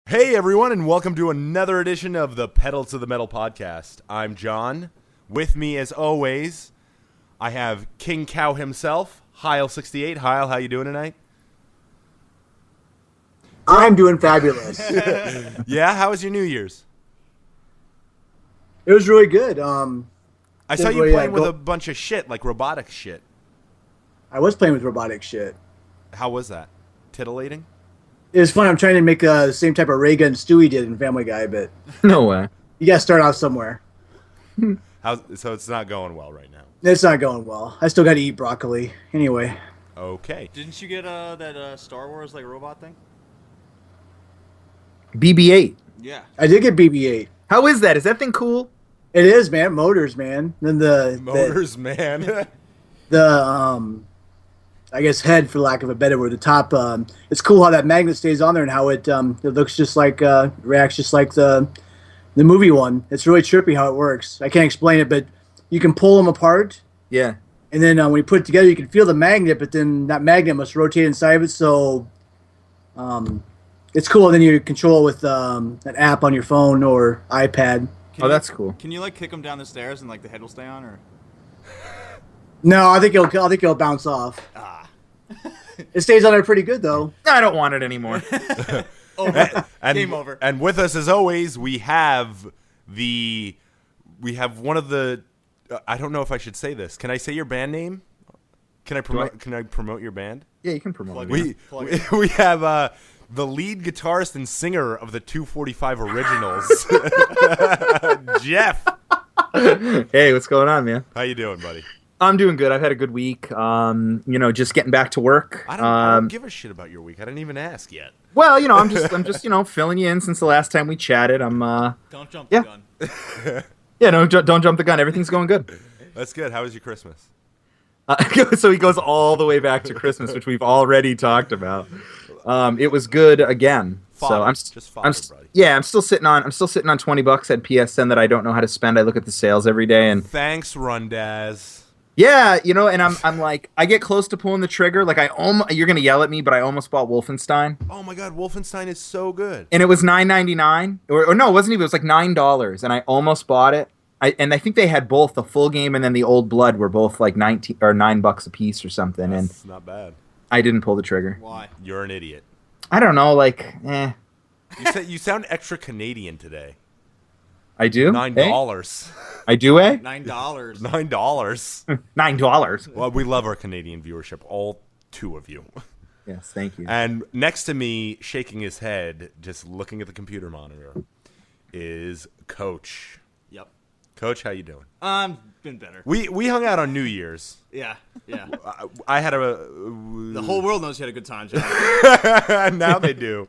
Hey everyone, and welcome to another edition of the Pedal to the Metal podcast. I'm John. With me, as always, I have King Cow himself, Heil68. Heil, how you doing tonight? I'm doing fabulous. Yeah, how was your New Year's? It was really good. I saw you playing with a bunch of shit, like robotic shit. I was playing with robotic shit. How was that? Titillating? It was fun. I'm trying to make the same type of ray gun Stewie did in Family Guy, but No way. you got to start out somewhere. So it's not going well right now. It's not going well. I still got to eat broccoli. Anyway. Okay. Didn't you get that Star Wars like robot thing? BB-8. Yeah. I did get BB-8. How is that? Is that thing cool? It is, man. Motors, man. Then Man. I guess head, for lack of a better word, the top. It's cool how that magnet stays on there and how it looks just like reacts just like the movie one. It's really trippy how it works. I can't explain it, but you can pull them apart, Yeah. and then when you put it together, you can feel the magnet. But then that magnet must rotate inside of it, so it's cool. And then you control it with an app on your phone or iPad. That's cool. Can you like kick them down the stairs and like the head will stay on, or? No, I think it'll bounce off. It stays on there pretty good though. I don't want it anymore. Game over. And with us, as always, we have one of the. I don't know if I should say this. Can I say your band name? Can I promote your band? Yeah, you can promote We have the lead guitarist and singer of the 245 Originals, Jeff. Hey, what's going on, man? How you doing, buddy? I'm doing good. I've had a good week. Just getting back to work. I don't give a shit about your week. I didn't even ask yet. Well, I'm just filling you in since the last time we chatted. Don't jump the gun. Yeah, no, don't jump the gun. Everything's going good. That's good. How was your Christmas? So he goes all the way back to Christmas, which we've already talked about. It was good again. Fodder. So I'm still sitting on $20 at PSN that I don't know how to spend. I look at the sales every day and thanks, Rundaz. yeah, and I'm like, I get close to pulling the trigger. Like you're gonna yell at me, but I almost bought Wolfenstein. Oh my God, Wolfenstein is so good. And it was $9.99, or no, it wasn't even. It was like $9, and I almost bought it. I think they had both the full game and then the Old Blood were both like $9 a piece or something. That's not bad. I didn't pull the trigger. Why? You're an idiot. I don't know, like, eh. You sound extra Canadian today. I do? $9. I do, eh? $9. $9. $9. Well, we love our Canadian viewership, all two of you. Yes, thank you. And next to me, shaking his head, just looking at the computer monitor, is Coach. Yep. Coach, how you doing? Been better. We hung out on New Year's. Yeah. I had The whole world knows you had a good time, John. now they do.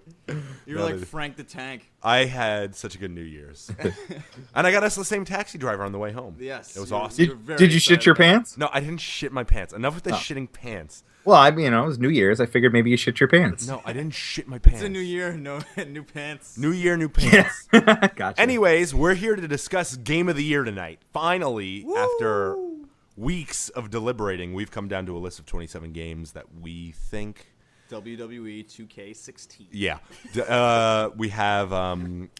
You were like Frank the Tank. I had such a good New Year's. And I got us the same taxi driver on the way home. Yes. It was awesome. Did you shit your pants? No, I didn't shit my pants. Enough with the shitting pants. Well, it was New Year's. I figured maybe you shit your pants. No, I didn't shit my pants. It's a new year, no new pants. New year, new pants. Gotcha. Anyways, we're here to discuss Game of the Year tonight. Finally, after weeks of deliberating, we've come down to a list of 27 games that we think... WWE 2K16. Yeah. We have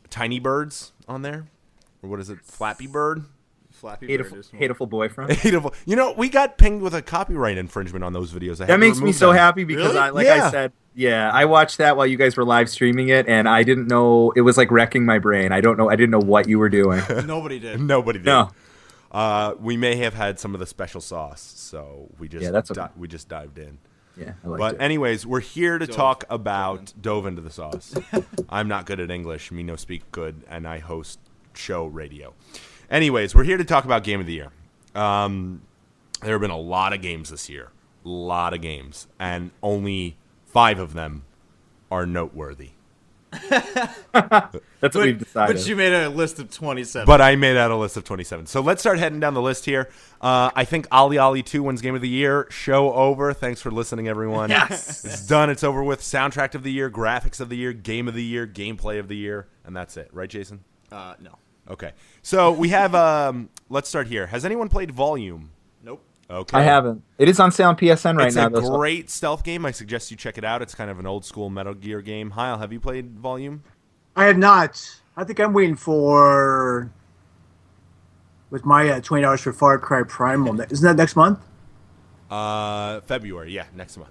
Tiny Birds on there. Or what is it? Flappy Bird? Flappy Hateful boyfriend. Hateful. We got pinged with a copyright infringement on those videos. That makes me so happy because Really? I said, I watched that while you guys were live streaming it, and I didn't know. It was like wrecking my brain. I didn't know what you were doing. Nobody did. Nobody did. No. We may have had some of the special sauce, so we just we just dived in. Yeah, I liked But it. anyways, we're here to talk about dove into the sauce. I'm not good at English. Me no speak good, and I host show radio. Anyways, we're here to talk about Game of the Year. There have been a lot of games this year. A lot of games. And only 5 of them are noteworthy. That's what we've decided. But you made a list of 27. But I made out a list of 27. So let's start heading down the list here. I think Ollie Ollie 2 wins Game of the Year. Show over. Thanks for listening, everyone. Yes. It's done. It's over with. Soundtrack of the Year, Graphics of the Year, Game of the Year, Gameplay of the Year. And that's it. Right, Jason? No. Okay. So we have, let's start here. Has anyone played Volume? Nope. Okay. I haven't. It is on sale on PSN right now. It's a great stealth game. I suggest you check it out. It's kind of an old school Metal Gear game. Heil, have you played Volume? I have not. I think I'm waiting for with my $20 for Far Cry Primal. Isn't that next month? February, yeah, next month.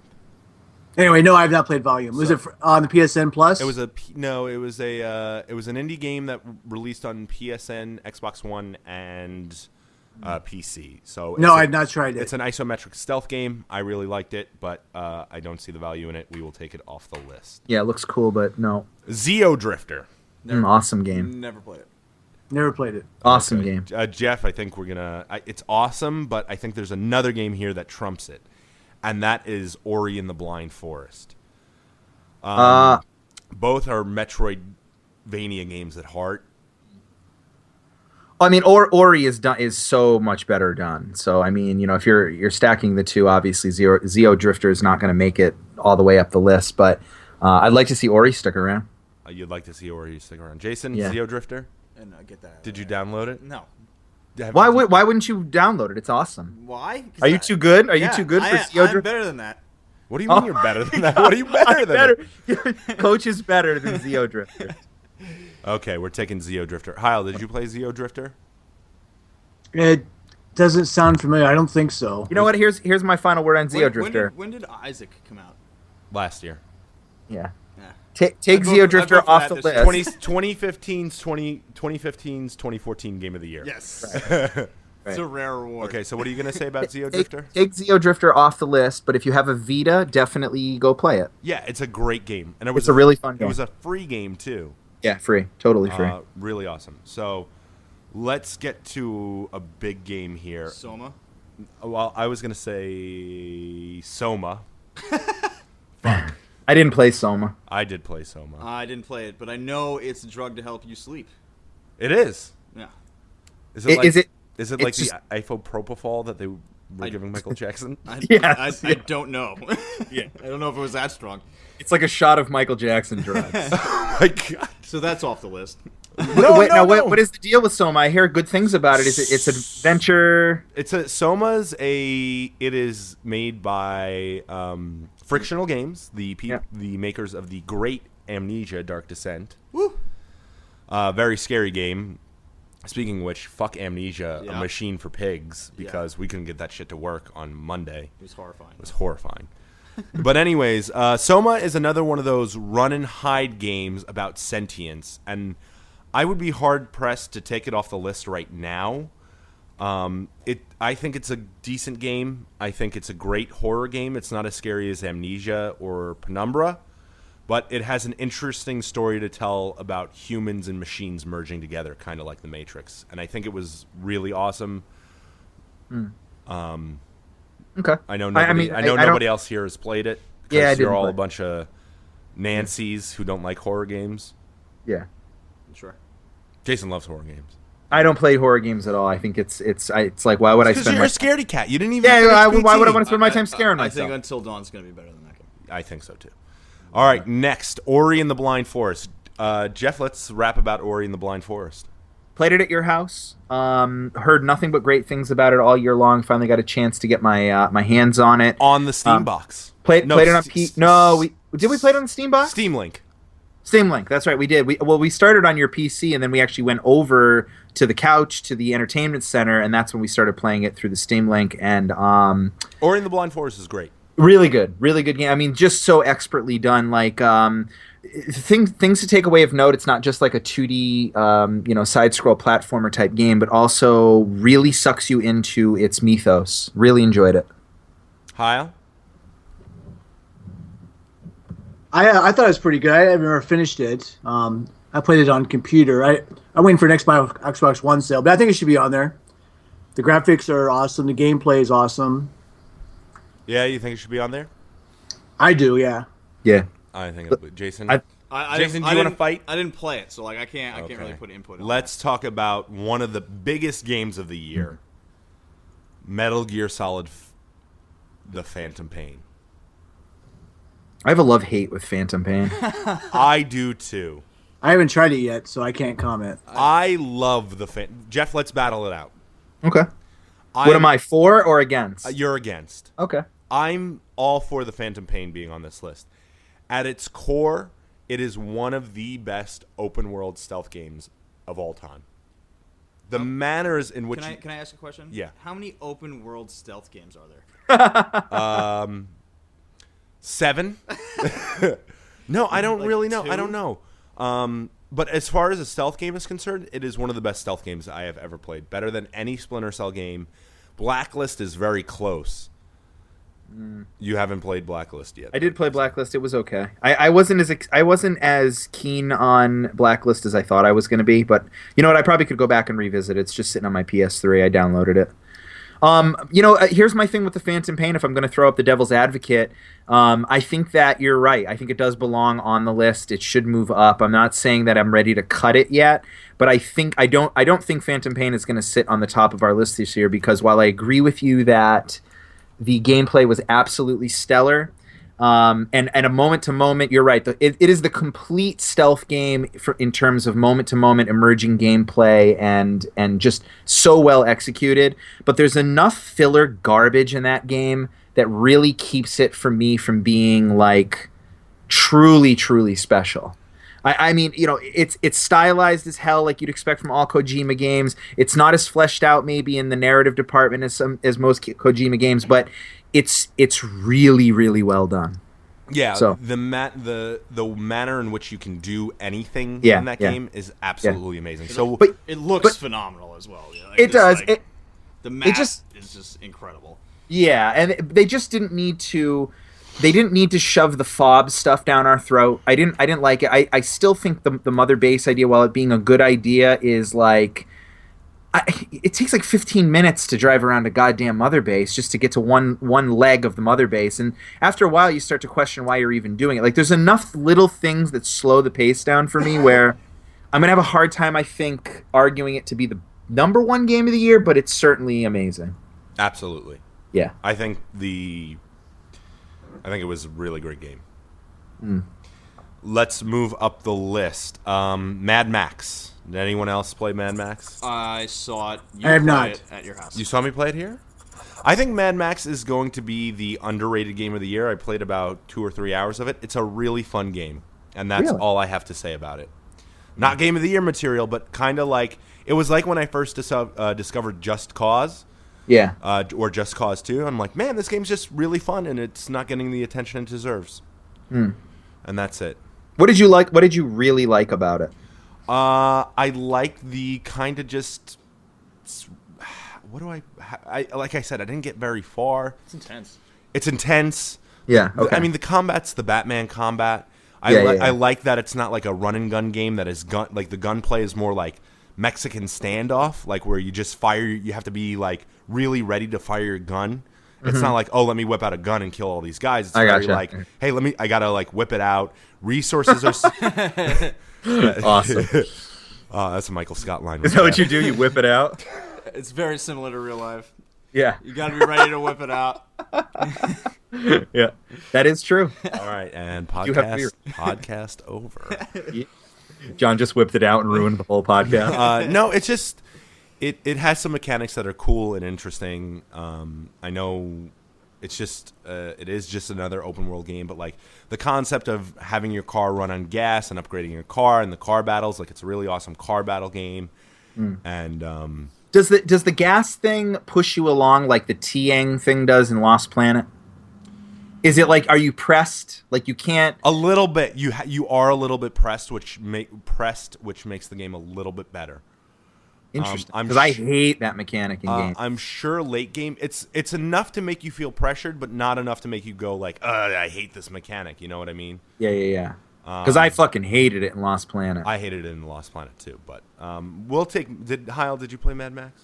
Anyway, no, I have not played Volume. Was it on the PSN Plus? It was an indie game that released on PSN, Xbox One, and PC. So no, I've not tried it. It's an isometric stealth game. I really liked it, but I don't see the value in it. We will take it off the list. Yeah, it looks cool, but no. Zeo Drifter. Awesome game. Never played it. Never played it. Awesome game. Jeff, I think we're gonna. It's awesome, but I think there's another game here that trumps it, and that is Ori and the Blind Forest. Both are Metroidvania games at heart. I mean, Ori is so much better done. So I mean, if you're stacking the two, obviously Zeo Drifter is not going to make it all the way up the list. But I'd like to see Ori stick around. You'd like to see Ori stick around, Jason? Yeah. Zeo Drifter. And get that. Did you download it? No. Why wouldn't you download it? It's awesome. Why? Are you too good? Are you too good for Zeo Drifter? I'm better than that. What do you mean you're better than that? What are you better than? Coach is better than Zeo Drifter. Okay, we're taking Zeo Drifter. Kyle, did you play Zeo Drifter? It doesn't sound familiar. I don't think so. You know what? Here's my final word on Zeo Drifter. When did Isaac come out? Last year. Yeah. Yeah. Take Zeo Drifter off the list. 2015's 2014 Game of the Year. Yes. Right. It's a rare reward. Okay, so what are you going to say about Zeo Drifter? Take Zeo Drifter off the list, but if you have a Vita, definitely go play it. Yeah, it's a great game. And it's a really fun game. It was a free game, too. Yeah, free. Totally free. Really awesome. So let's get to a big game here. Soma? Well, I was going to say Soma. I didn't play Soma. I did play Soma. I didn't play it, but I know it's a drug to help you sleep. It is. Yeah. Is it like just, the isopropofol that they were giving Michael Jackson? I don't know. Yeah. I don't know if it was that strong. It's like a shot of Michael Jackson drugs. Oh my God. So that's off the list. No. What is the deal with Soma? I hear good things about it. It's adventure. It is made by Frictional Games, the makers of the great Amnesia: Dark Descent. Woo! Very scary game. Speaking of which, fuck Amnesia, Yeah. a machine for pigs, because we couldn't get that shit to work on Monday. It was horrifying. It was horrifying. But anyways, Soma is another one of those run and hide games about sentience, and I would be hard pressed to take it off the list right now. I think it's a decent game. I think it's a great horror game. It's not as scary as Amnesia or Penumbra, but it has an interesting story to tell about humans and machines merging together, kind of like The Matrix. And I think it was really awesome. Okay. I know nobody else here has played it. Yeah, you're all a bunch of Nancys who don't like horror games. Yeah. Sure. Jason loves horror games. I don't play horror games at all. I think it's like, why would I spend Because you're my a scaredy cat. You didn't even. why would I PT. want to spend my time scaring I myself? think Until Dawn's going to be better than that game. I think so too. All right, next, Ori and the Blind Forest. Jeff, let's rap about Ori and the Blind Forest. Played it at your house. Heard nothing but great things about it all year long. Finally got a chance to get my my hands on it. On the Steam box. Played it on did we play it on the Steam box? Steam Link. Steam Link. That's right. We did. We started on your PC and then we actually went over to the couch to the entertainment center, and that's when we started playing it through the Steam Link. And Ori and the Blind Forest is great. really good game. I mean, just so expertly done. Like things to take away of note. It's not just like a 2D side scroll platformer type game, but also really sucks you into its mythos. Really enjoyed it. Kyle? I thought it was pretty good. I never finished it. I played it on computer. I'm waiting for an Xbox One sale, but I think it should be on there. The graphics are awesome. The gameplay is awesome. Yeah, you think it should be on there? I do, yeah. Yeah. I think it'll be. Jason? Jason, do you want to fight? I didn't play it, so I can't really put input on Let's talk about one of the biggest games of the year. Metal Gear Solid The Phantom Pain. I have a love-hate with Phantom Pain. I do too. I haven't tried it yet, so I can't comment. I love the Jeff, let's battle it out. Okay. What am I, for or against? You're against. Okay. I'm all for the Phantom Pain being on this list. At its core, It is one of the best open world stealth games of all time. The manners in which Can I ask a question? Yeah. How many open world stealth games are there? 7. No, I don't really know. 2? I don't know. But as far as a stealth game is concerned, it is one of the best stealth games I have ever played. Better than any Splinter Cell game. Blacklist is very close. You haven't played Blacklist yet. I did play Blacklist. It was okay. I wasn't as keen on Blacklist as I thought I was going to be, but you know what? I probably could go back and revisit it. It's just sitting on my PS3. I downloaded it. Here's my thing with the Phantom Pain. If I'm going to throw up the devil's advocate, I think that you're right. I think it does belong on the list. It should move up. I'm not saying that I'm ready to cut it yet, but I don't think Phantom Pain is going to sit on the top of our list this year, because while I agree with you that the gameplay was absolutely stellar, and a moment to moment, you're right. It is the complete stealth game in terms of moment to moment emerging gameplay and just so well executed. But there's enough filler garbage in that game that really keeps it for me from being like truly, truly special. I mean, it's stylized as hell, like you'd expect from all Kojima games. It's not as fleshed out, maybe in the narrative department as most Kojima games, but it's really, really well done. Yeah, So the manner in which you can do anything in that game is absolutely amazing. So, But- It looks phenomenal as well. Yeah, like It does. The map just- is just incredible. Yeah, and they just didn't need to. They didn't need to shove the fob stuff down our throat. I didn't like it. I still think the mother base idea, while it being a good idea, is like it takes like 15 minutes to drive around a goddamn mother base just to get to one leg of the mother base, and after a while you start to question why you're even doing it. Like there's enough little things that slow the pace down for me where I'm gonna have a hard time, I think, arguing it to be the #1 game of the year, but it's certainly amazing. absolutely. Yeah. I think it was a really great game. Let's move up the list. Mad Max. Did anyone else play Mad Max? I saw it. I have play not. it at your house. You saw me play it here? I think Mad Max is going to be the underrated game of the year. I played about 2 or 3 hours of it. It's a really fun game, and that's Really? all I have to say about it. Not game of the year material, but kind of like it was like when I first discovered Just Cause. Yeah. Or Just Cause 2. I'm like, man, this game's just really fun, and it's not getting the attention it deserves. And that's it. What did you like? What did you really like about it? I like the kind of just... What do I... Like I said, I didn't get very far. It's intense. It's intense. Yeah. Okay. I mean, the combat's the Batman combat. I like that it's not like a run and gun game that is like the gunplay is more like Mexican standoff, like where you just fire. You have to be like really ready to fire your gun. It's not like, oh, let me whip out a gun and kill all these guys. It's very like, hey, I gotta like whip it out. Resources are awesome. That's a Michael Scott line. Is that what you do? You whip it out? It's very similar to real life. Yeah. You got to be ready to whip it out. Yeah. That is true. All right, and You have beer. podcast over. John just whipped it out and ruined the whole podcast. No, it's just it has some mechanics that are cool and interesting. I know it's just it is just another open world game, but like the concept of having your car run on gas and upgrading your car and the car battles, like it's a really awesome car battle game. And Does the gas thing push you along like the Tiang thing does in Lost Planet? Is it like, are you pressed? Like you can't... a little bit. You are a little bit pressed, which makes the game a little bit better. Interesting. I'm Because I hate that mechanic in games. I'm sure late game, it's enough to make you feel pressured, but not enough to make you go like, I hate this mechanic. You know what I mean? Yeah. Because I fucking hated it in Lost Planet. I hated it in Lost Planet too. But we'll take. Did you play Mad Max?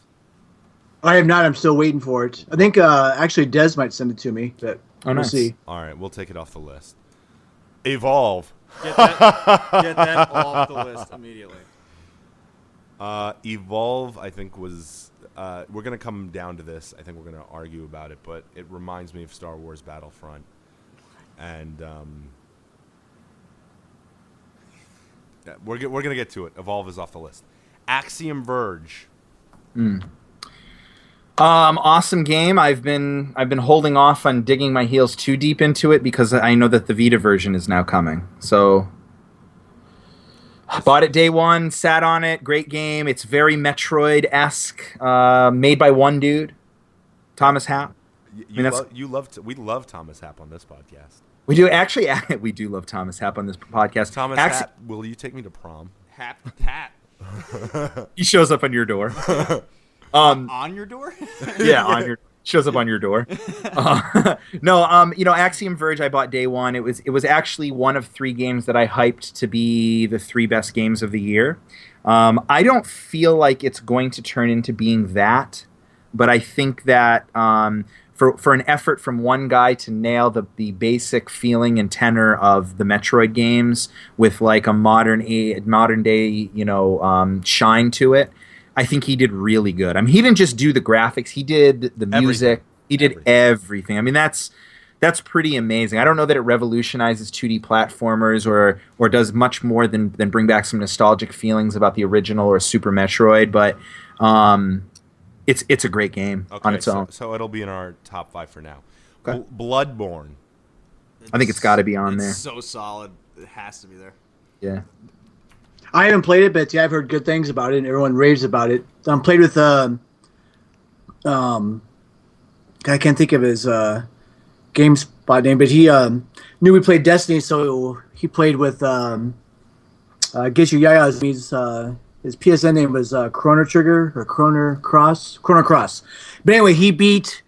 I have not. I'm still waiting for it. I think actually Des might send it to me, but we'll nice. see. All right, we'll take it off the list. Evolve. Get that off the list immediately. Evolve, I think was. We're gonna come down to this. I think we're gonna argue about it, but it reminds me of Star Wars Battlefront, and we're gonna get to it. Evolve is off the list. Axiom Verge. Awesome game. I've been holding off on digging my heels too deep into it because I know that the Vita version is now coming. So Bought it day one, sat on it. Great game. It's very Metroid-esque. Made by one dude, Thomas Happ. We love Thomas Happ on this podcast. We do actually. We do love Thomas Happ on this podcast. Thomas Happ, will you take me to prom? Hat. He shows up on your door. On your door? Yeah, shows up on your door. Axiom Verge I bought day one. It was actually one of 3 games that I hyped to be the 3 best games of the year. I don't feel like it's going to turn into being that, but I think that for an effort from one guy to nail the basic feeling and tenor of the Metroid games with like a modern day shine to it, I think he did really good. I mean, he didn't just do the graphics; he did the music. He did everything. I mean, that's pretty amazing. I don't know that it revolutionizes 2D platformers or does much more than bring back some nostalgic feelings about the original or Super Metroid, but it's a great game on its own. So it'll be in our top 5 for now. Okay. Bloodborne. I think it's got to be on there. It's so solid. It has to be there. Yeah. I haven't played it, but yeah, I've heard good things about it, and everyone raves about it. Played with I can't think of his GameSpot name, but he knew we played Destiny, so he played with Get Your Yaya's. His PSN name was Chrono Trigger or Chrono Cross. But anyway, he beat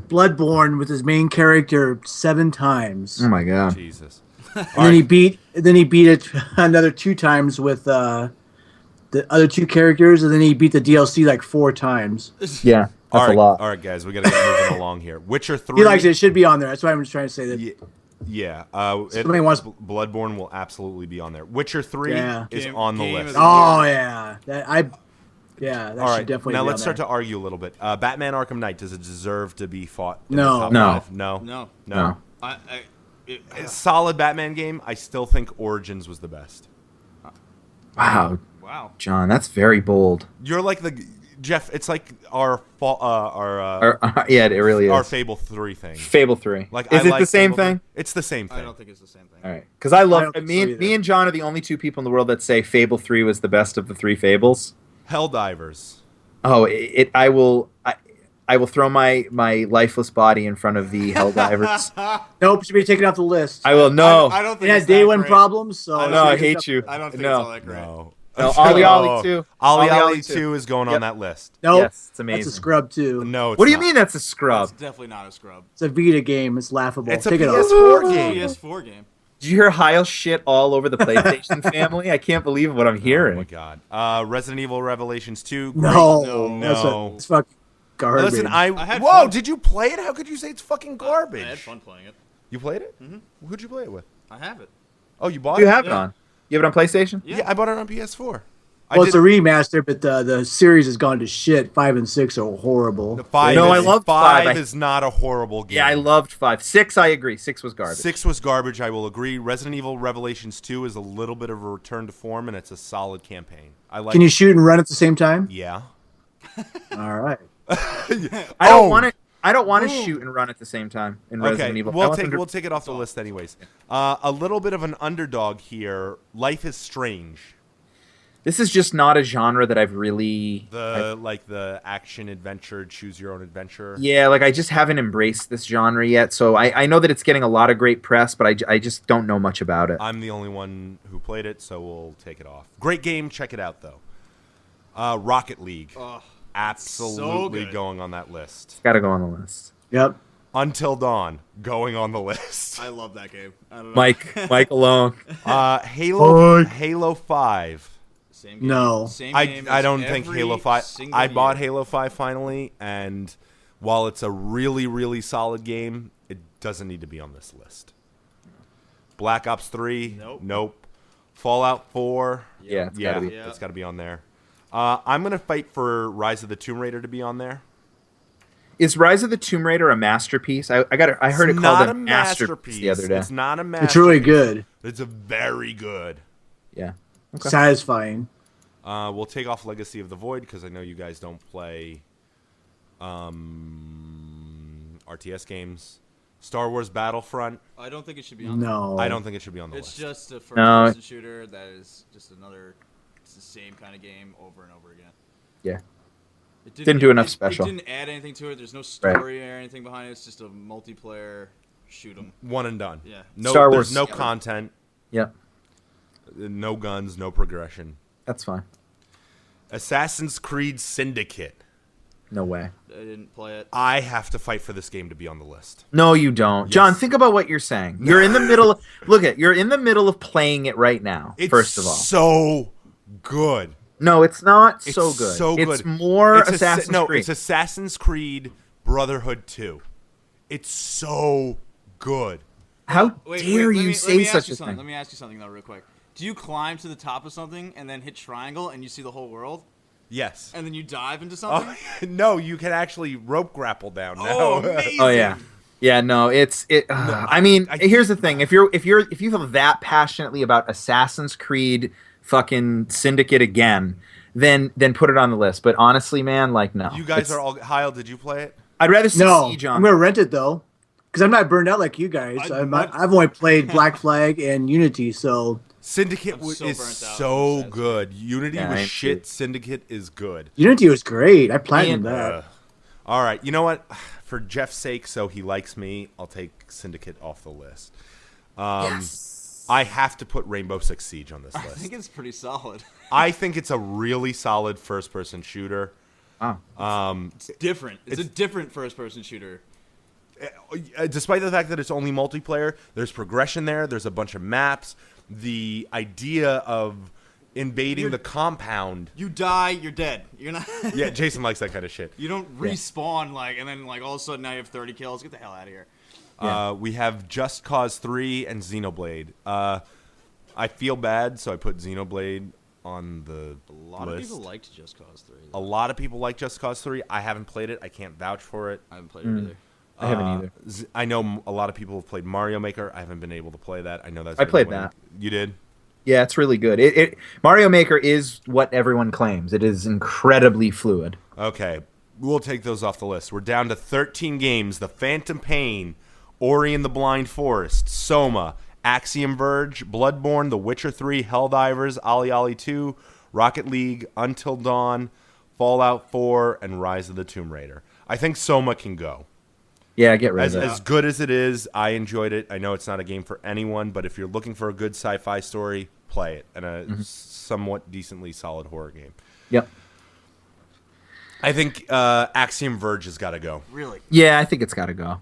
Bloodborne with his main character 7 times. Oh my god. Jesus. And then he beat it another 2 times with the other 2 characters, and then he beat the DLC like 4 times. Yeah, that's a lot. All right, guys, we got to get moving along here. Witcher 3. He likes it. It should be on there. That's why I'm just trying to say that. Yeah. Somebody wants Bloodborne will absolutely be on there. Witcher 3 is Game- on the game list. of Oh yeah, that All should right, definitely. now be let's on start there. to argue a little bit. Batman Arkham Knight, does it deserve to be fought in No. the top No. 5? No. No. It's a solid Batman game. I still think Origins was the best. Wow, Wow. John, that's very bold. You're like Jeff. It's like our Yeah, it really is. our Fable 3 thing. Fable 3. Like, Is I it like the same Fable 3. thing? It's the same thing. I don't think it's the same thing. All right, because I love don't think me. so either. Me and John are the only 2 people in the world that say Fable 3 was the best of the 3 Fables. Helldivers. Oh, I will throw my lifeless body in front of the Helldivers. Nope, it should be taken off the list. I will. No, I don't think It had it's day that 1 great. problems, so no, I hate you. I don't think no. it's all that great. No. No, Ollie Ollie 2. Ollie Ollie Ollie 2. 2 is going Yep. on that list. Nope, Yes, it's amazing. that's a scrub too. No, it's What do you not. mean that's a scrub? It's definitely not a scrub. It's a Vita game. It's laughable. It's a Take it off. PS4 game. PS4 game. Did you hear Heil shit all over the PlayStation family? I can't believe what I'm Oh hearing. my god. Resident Evil Revelations 2. Great. No, No. it's fucking garbage. Listen, I had whoa, fun. did you play it? How could you say it's fucking garbage? I had fun playing it. You played it? Mm-hmm. Who'd you play it with? I have it. Oh, you bought You it? have it Yeah. on. You have it on PlayStation? Yeah, I bought it on PS4. well, it's a remaster, but the series has gone to shit. 5 and 6 are horrible. The 5 No, I is, loved 5 5. is not a horrible game. Yeah, I loved 5. 6, I agree. 6 was garbage. 6 was garbage, I will agree. Resident Evil Revelations 2 is a little bit of a return to form, and it's a solid campaign. I like Can you shoot and run at the same time? Yeah. All right. I don't want to. I don't want to shoot and run at the same time in Resident Okay, Evil. I we'll want them to- take it off the list anyways. A little bit of an underdog here. Life is Strange. This is just not a genre that I've really. The action adventure, choose your own adventure. Yeah, like I just haven't embraced this genre yet. So I know that it's getting a lot of great press, but I just don't know much about it. I'm the only one who played it, so we'll take it off. Great game, check it out though. Rocket League. Oh, Absolutely good. going on that list. Got to go on the list. Yep. Until Dawn, going on the list. I love that game. I don't know. Mike alone. Halo 5. Same game. No. Same I game I as don't think every Halo 5. single I bought year. Halo 5 finally, and while it's a really, really solid game, it doesn't need to be on this list. Black Ops 3. Nope. Fallout 4. Yeah, it's gotta be. Yeah. It's got to be on there. I'm gonna fight for Rise of the Tomb Raider to be on there. Is Rise of the Tomb Raider a masterpiece? I heard it It's called not a masterpiece the other day. It's not a masterpiece. It's really good. It's a very good. Yeah. Okay. Satisfying. We'll take off Legacy of the Void because I know you guys don't play RTS games. Star Wars Battlefront. I don't think it should be on there. No. I don't think it should be on the It's list. just a No. first-person shooter that is just another. It's the same kind of game over and over again. Yeah. It Didn't do enough special. It didn't add anything to it. There's no story or anything behind it. It's just a multiplayer shoot 'em. One and done. Yeah. No, Star there's Wars. no content, Yep. no guns, no progression. That's fine. Assassin's Creed Syndicate. No way. I didn't play it. I have to fight for this game to be on the list. No, you don't. John, think about what you're saying. You're in the middle. You're in the middle of playing it right now. It's first of all, so good. no, it's not It's so good. so It's good. more It's Assassin's Creed. it's Assassin's Creed Brotherhood 2. It's so good. How Wait, dare let you me say ask such you a something. thing? Let me ask you something though, real quick. Do you climb to the top of something and then hit triangle and you see the whole world, Yes. and then you dive into something? Oh, no, you can actually rope grapple down now. Oh, amazing! Oh yeah, yeah. No, it's it. I mean, here's the thing: if you feel that passionately about Assassin's Creed, fucking Syndicate again, then put it on the list. But honestly, man, like no. You guys are all. Kyle, did you play it? I'd rather see No, Siege I'm on. gonna rent it though, because I'm not burned out like you guys. I've only played Black Flag and Unity, so Syndicate I'm so is burnt out so from good. Unity Yeah, I was ain't shit. too. Syndicate is good. Unity was great. I platinumed that. All right, you know what? For Jeff's sake, so he likes me, I'll take Syndicate off the list. Yes. I have to put Rainbow Six Siege on this I list. think it's pretty solid. I think it's a really solid first-person shooter. Oh. It's different. It's a different first-person shooter. Despite the fact that it's only multiplayer, there's progression there. There's a bunch of maps. The idea of invading the compound. You die, you're dead. You're not. Yeah, Jason likes that kind of shit. You don't respawn and then all of a sudden now you have 30 kills. Get the hell out of here. We have Just Cause 3 and Xenoblade. I feel bad, so I put Xenoblade on the A lot list. of people liked Just Cause 3. A lot of people like Just Cause 3. I haven't played it. I can't vouch for it. I haven't played it either. I haven't either. I know a lot of people have played Mario Maker. I haven't been able to play that. I know that's. I gonna played win. that. You did? Yeah, it's really good. It Mario Maker is what everyone claims. It is incredibly fluid. Okay. We'll take those off the list. We're down to 13 games. The Phantom Pain, Ori and the Blind Forest, Soma, Axiom Verge, Bloodborne, The Witcher 3, Helldivers, Ollie 2, Rocket League, Until Dawn, Fallout 4, and Rise of the Tomb Raider. I think Soma can go. Yeah, get rid of As it. good as it is, I enjoyed it. I know it's not a game for anyone, but if you're looking for a good sci-fi story, play it. And a somewhat decently solid horror game. Yep. I think Axiom Verge has got to go. Really? Yeah, I think it's got to go.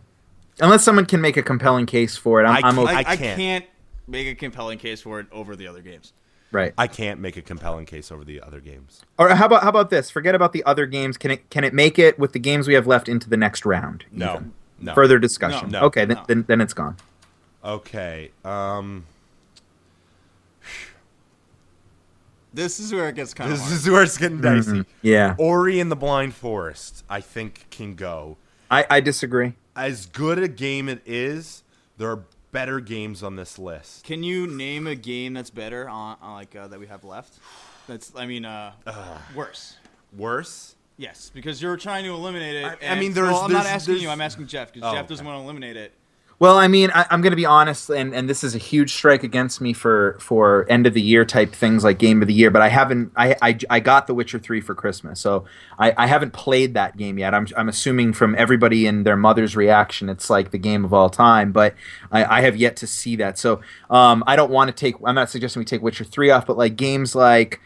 Unless someone can make a compelling case for it, I'm okay. I I can't. can't make a compelling case for it over the other games. Right. I can't make a compelling case over the other games. Or how about this? Forget about the other games. Can it make it with the games we have left into the next round? No. even? No. Further discussion. No. Okay, No. then it's gone. Okay. This is where it gets kind of This hard. is where it's getting dicey. Yeah. Ori and the Blind Forest, I think, can go. I disagree. As good a game it is, there are better games on this list. Can you name a game that's better on that we have left? That's worse. Worse? Yes, because you're trying to eliminate it. I mean, there's- I'm not there's- asking there's- you. I'm asking Jeff because Oh, Jeff doesn't okay. want to eliminate it. Well, I mean, I'm going to be honest, and this is a huge strike against me for end of the year type things like game of the year. But I haven't. I got The Witcher 3 for Christmas, so I haven't played that game yet. I'm assuming from everybody and their mother's reaction, it's like the game of all time. But I have yet to see that, so I don't want to take. I'm not suggesting we take Witcher 3 off, but like games like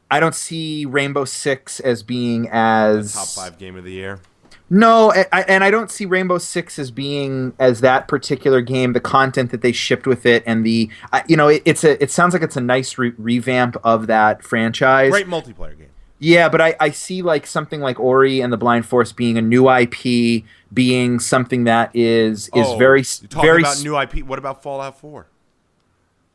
I don't see Rainbow Six as being as Top 5 game of the year. No, and I don't see Rainbow Six as being as that particular game. The content that they shipped with it, and it sounds like it's a nice revamp of that franchise. Great multiplayer game. Yeah, but I see like something like Ori and the Blind Forest being a new IP, being something that is very You're talking very about new IP. What about Fallout 4?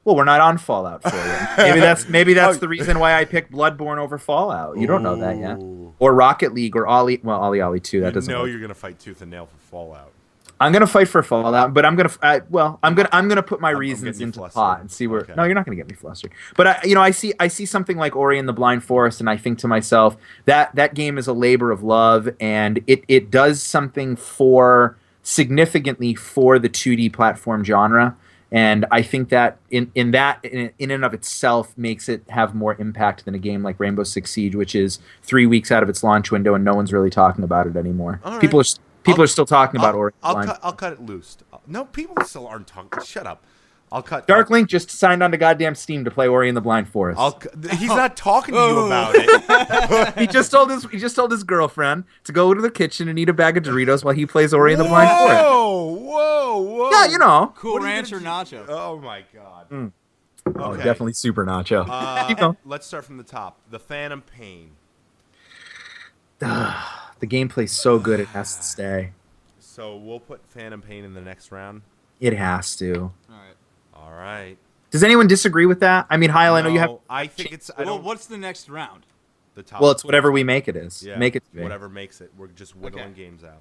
Well, we're not on Fallout 4 yet. Maybe that's the reason why I picked Bloodborne over Fallout. You don't know that yet. Ooh. Or Rocket League or Ollie 2. That You doesn't know work. you're gonna fight tooth and nail for Fallout. I'm gonna fight for Fallout, but I'm gonna put my reasons getting you into the flustered. pot and see where. Okay. No, you're not gonna get me flustered. But I see something like Ori and the Blind Forest, and I think to myself that game is a labor of love, and it does something for significantly for the 2D platform genre. And I think that in and of itself makes it have more impact than a game like Rainbow Six Siege, which is 3 weeks out of its launch window and no one's really talking about it anymore. All right. People are still talking about Ori. I'll cut it loose. No, people still aren't talking. Shut up. I'll cut. Darklink just signed on to goddamn Steam to play Ori and the Blind Forest. He's not talking to you about it. He just told his girlfriend to go to the kitchen and eat a bag of Doritos while he plays Ori and the Blind Forest. Whoa. Yeah, you know. Cool Ranch or Nacho? Oh my god. Oh, Okay. definitely super nacho. Keep going. Let's start from the top. The Phantom Pain. The gameplay's so good it has to stay. So we'll put Phantom Pain in the next round. It has to. All right. Does anyone disagree with that? I mean, Heil, I know you have. I think it's. I Well, don't. what's the next round? The top. Well, it's whatever we make it is. Yeah, Make it to be. whatever makes it. We're just whittling games out.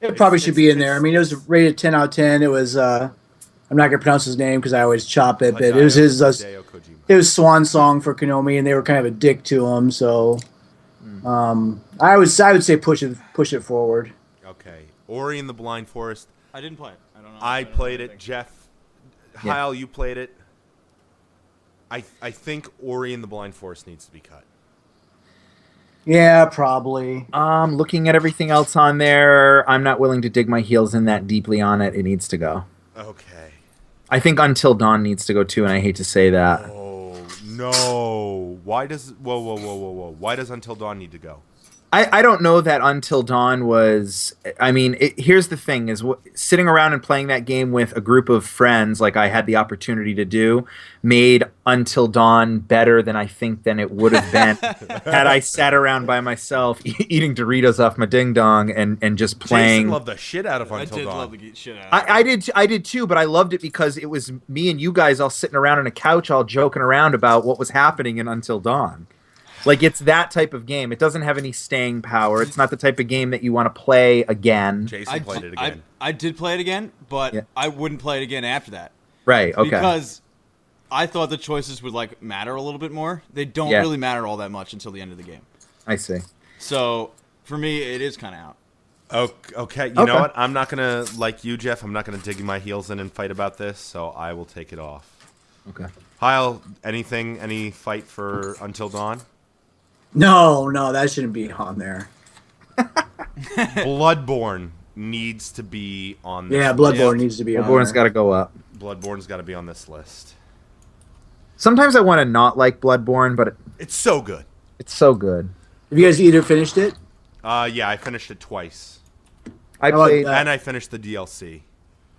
It probably should be in there. I it's- mean, it was rated 10 out of 10. It was. I'm not gonna pronounce his name because I always chop it, but it was his. Hideo Kojima. It was swan song for Konami, and they were kind of a dick to him. So, I would say push it forward. Okay. Ori and the Blind Forest. I didn't play it. I don't know. I don't know played it. anything. Jeff, Yeah. Heil, you played it. I think Ori and the Blind Forest needs to be cut. Yeah, probably. Looking at everything else on there, I'm not willing to dig my heels in that deeply on it. It needs to go. Okay. I think Until Dawn needs to go too, and I hate to say that. Oh no! Why does whoa? Why does Until Dawn need to go? I don't know that Until Dawn was. I mean, here's the thing: is sitting around and playing that game with a group of friends, like I had the opportunity to do, made Until Dawn better than I think than it would have been had I sat around by myself eating Doritos off my ding dong and just playing. Jason loved the shit out of I Until did Dawn. love the shit out of it. I did too, but I loved it because it was me and you guys all sitting around on a couch, all joking around about what was happening in Until Dawn. Like, it's that type of game. It doesn't have any staying power. It's not the type of game that you want to play again. Jason played it again. I did play it again, but Yeah. I wouldn't play it again after that. Right, okay. Because I thought the choices would like matter a little bit more. They don't Yeah. really matter all that much until the end of the game. I see. So for me, it is kind of out. Okay, you know what? I'm not gonna, like you, Jeff. I'm not gonna dig my heels in and fight about this. So I will take it off. Okay. Heil, any fight for Until Dawn? No, that shouldn't be on there. Bloodborne needs to be on this. Yeah, Bloodborne needs to be on Bloodborne's there. got to go up. Bloodborne's got to be on this list. Sometimes I want to not like Bloodborne, but It's so good. it's so good. Have you guys either finished it? Yeah, I finished it twice, I How about played. that? and I finished the DLC.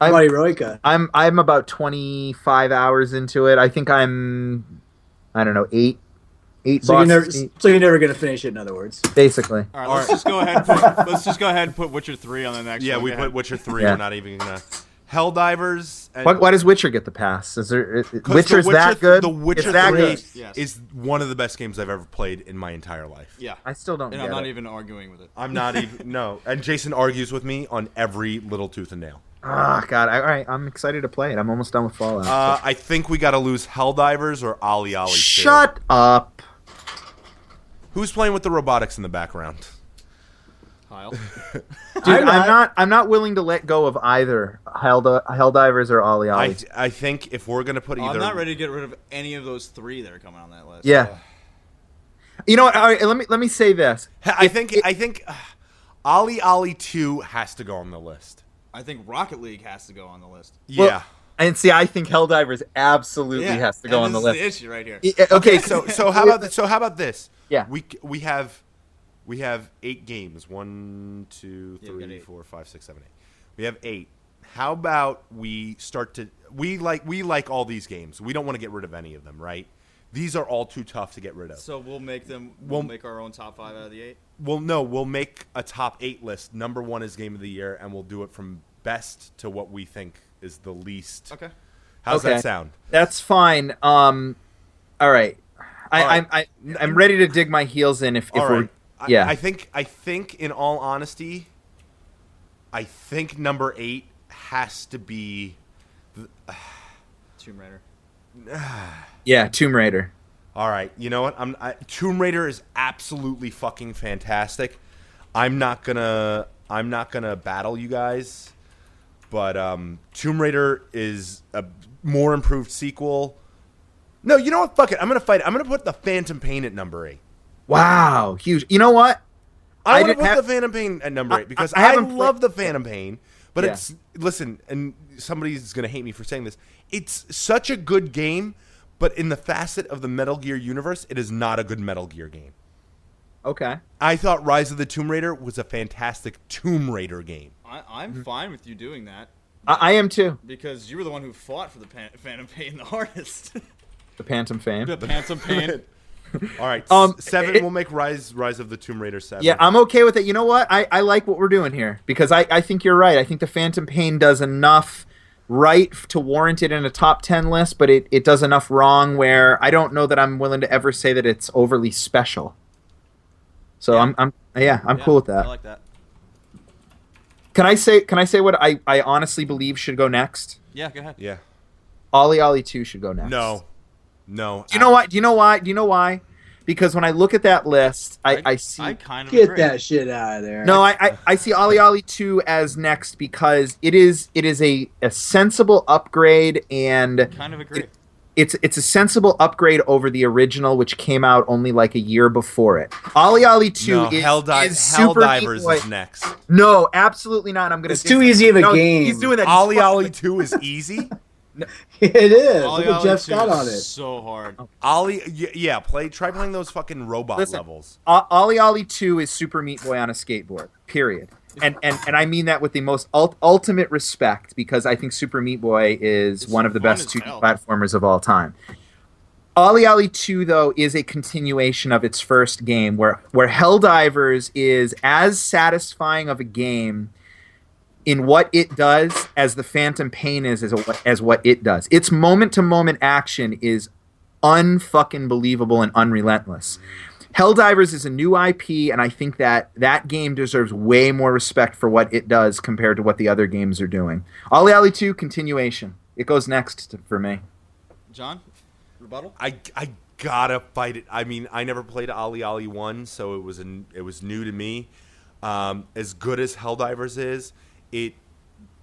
How about Heroica? I'm about 25 hours into it. I think I don't know, eight So bosses, you're never gonna finish it. In other words, basically. All right, let's just go ahead. And put Witcher 3 on the next. Yeah, one. we Go put ahead. Witcher 3. Yeah. We're not even gonna. Helldivers. And Why does Witcher get the pass? Is there 'cause Witcher's The Witcher, that good? The Witcher It's that 3 good. Yes. is one of the best games I've ever played in my entire life. Yeah, I still don't and get I'm not it. even arguing with it. I'm not even no. And Jason argues with me on every little tooth and nail. Ah, God. All right, I'm excited to play it. I'm almost done with Fallout. I think we got to lose Helldivers or Ollie Ollie 2. Shut up. Who's playing with the robotics in the background? Kyle. Dude, I'm not- I'm not willing to let go of either Helldivers or Ollie Ollie. I think if we're gonna put either, I'm not ready to get rid of any of those 3 that are coming on that list. Yeah. You know what? All right, let me say this. I think Ollie Ollie 2 has to go on the list. I think Rocket League has to go on the list. Yeah. Well, and see, I think Helldivers absolutely has to go on and the this list. is the issue right here. Okay, So how about this? Yeah. We have 8 games. 1, 2, Yeah, we got 3, 8. 4, 5, 6, 7, 8. We have 8. How about we start to we like all these games. We don't want to get rid of any of them, right? These are all too tough to get rid of. So we'll make them. Well- We'll make our own top 5 out of the 8. Well, no, we'll make a top 8 list. Number 1 is game of the year, and we'll do it from best to what we think is the least. Okay. How's Okay. that sound? That's fine. All right. right. I'm ready to dig my heels in if All we're right. yeah. I think in all honesty, I think number 8 has to be Tomb Raider. Yeah, Tomb Raider. all right. You know what? Tomb Raider is absolutely fucking fantastic. I'm not gonna battle you guys. But Tomb Raider is a more improved sequel. No, you know what? Fuck it. I'm gonna fight it. I'm gonna put the Phantom Pain at number 8. Wow, huge. You know what? I want to put the Phantom Pain at number 8 because I love the Phantom Pain. But it's listen, and somebody's gonna hate me for saying this. It's such a good game, but in the facet of the Metal Gear universe, it is not a good Metal Gear game. Okay. I thought Rise of the Tomb Raider was a fantastic Tomb Raider game. I'm fine with you doing that. I am too. Because you were the one who fought for the Phantom Pain the hardest. The Phantom Fame. The Phantom Pain. All right, 7. We'll make Rise of the Tomb Raider 7. Yeah, I'm okay with it. You know what? I like what we're doing here because I think you're right. I think the Phantom Pain does enough right to warrant it in a top 10 list, but it does enough wrong where I don't know that I'm willing to ever say that it's overly special. So yeah. I'm cool with that. I like that. Can I say what I honestly believe should go next? Yeah, go ahead. Yeah. Ollie Ollie 2 should go next. No. Do you know why? Do you know why? Because when I look at that list, I see. I kind of Get agree. that shit out of there. No, I see Ollie Ollie 2 as next because it is a sensible upgrade and Kind of agree. it's a sensible upgrade over the original, which came out only like a year before it. Ollie Ollie 2 is Super Meat Helldivers Boy. is next. No, absolutely not. I'm gonna. It's too easy of a game. He's doing that. Ollie Ollie 2 is easy. It is. Ollie Look at Ollie Jeff 2 Scott is on it. so hard. Ollie, yeah, try playing those fucking robot levels. Ollie Ollie 2 is Super Meat Boy on a skateboard. Period. And I mean that with the most ultimate respect because I think Super Meat Boy is one of the fun best as 2D hell. platformers of all time. Ollie Ollie 2, though, is a continuation of its first game where Helldivers is as satisfying of a game in what it does as the Phantom Pain is as what it does. Its moment-to-moment action is unfucking believable and unrelentless. Helldivers is a new IP, and I think that game deserves way more respect for what it does compared to what the other games are doing. Ollie Ollie 2, continuation. It goes next for me. John, rebuttal? I gotta fight it. I mean, I never played Ollie Ollie 1, so it was new to me. As good as Helldivers is, it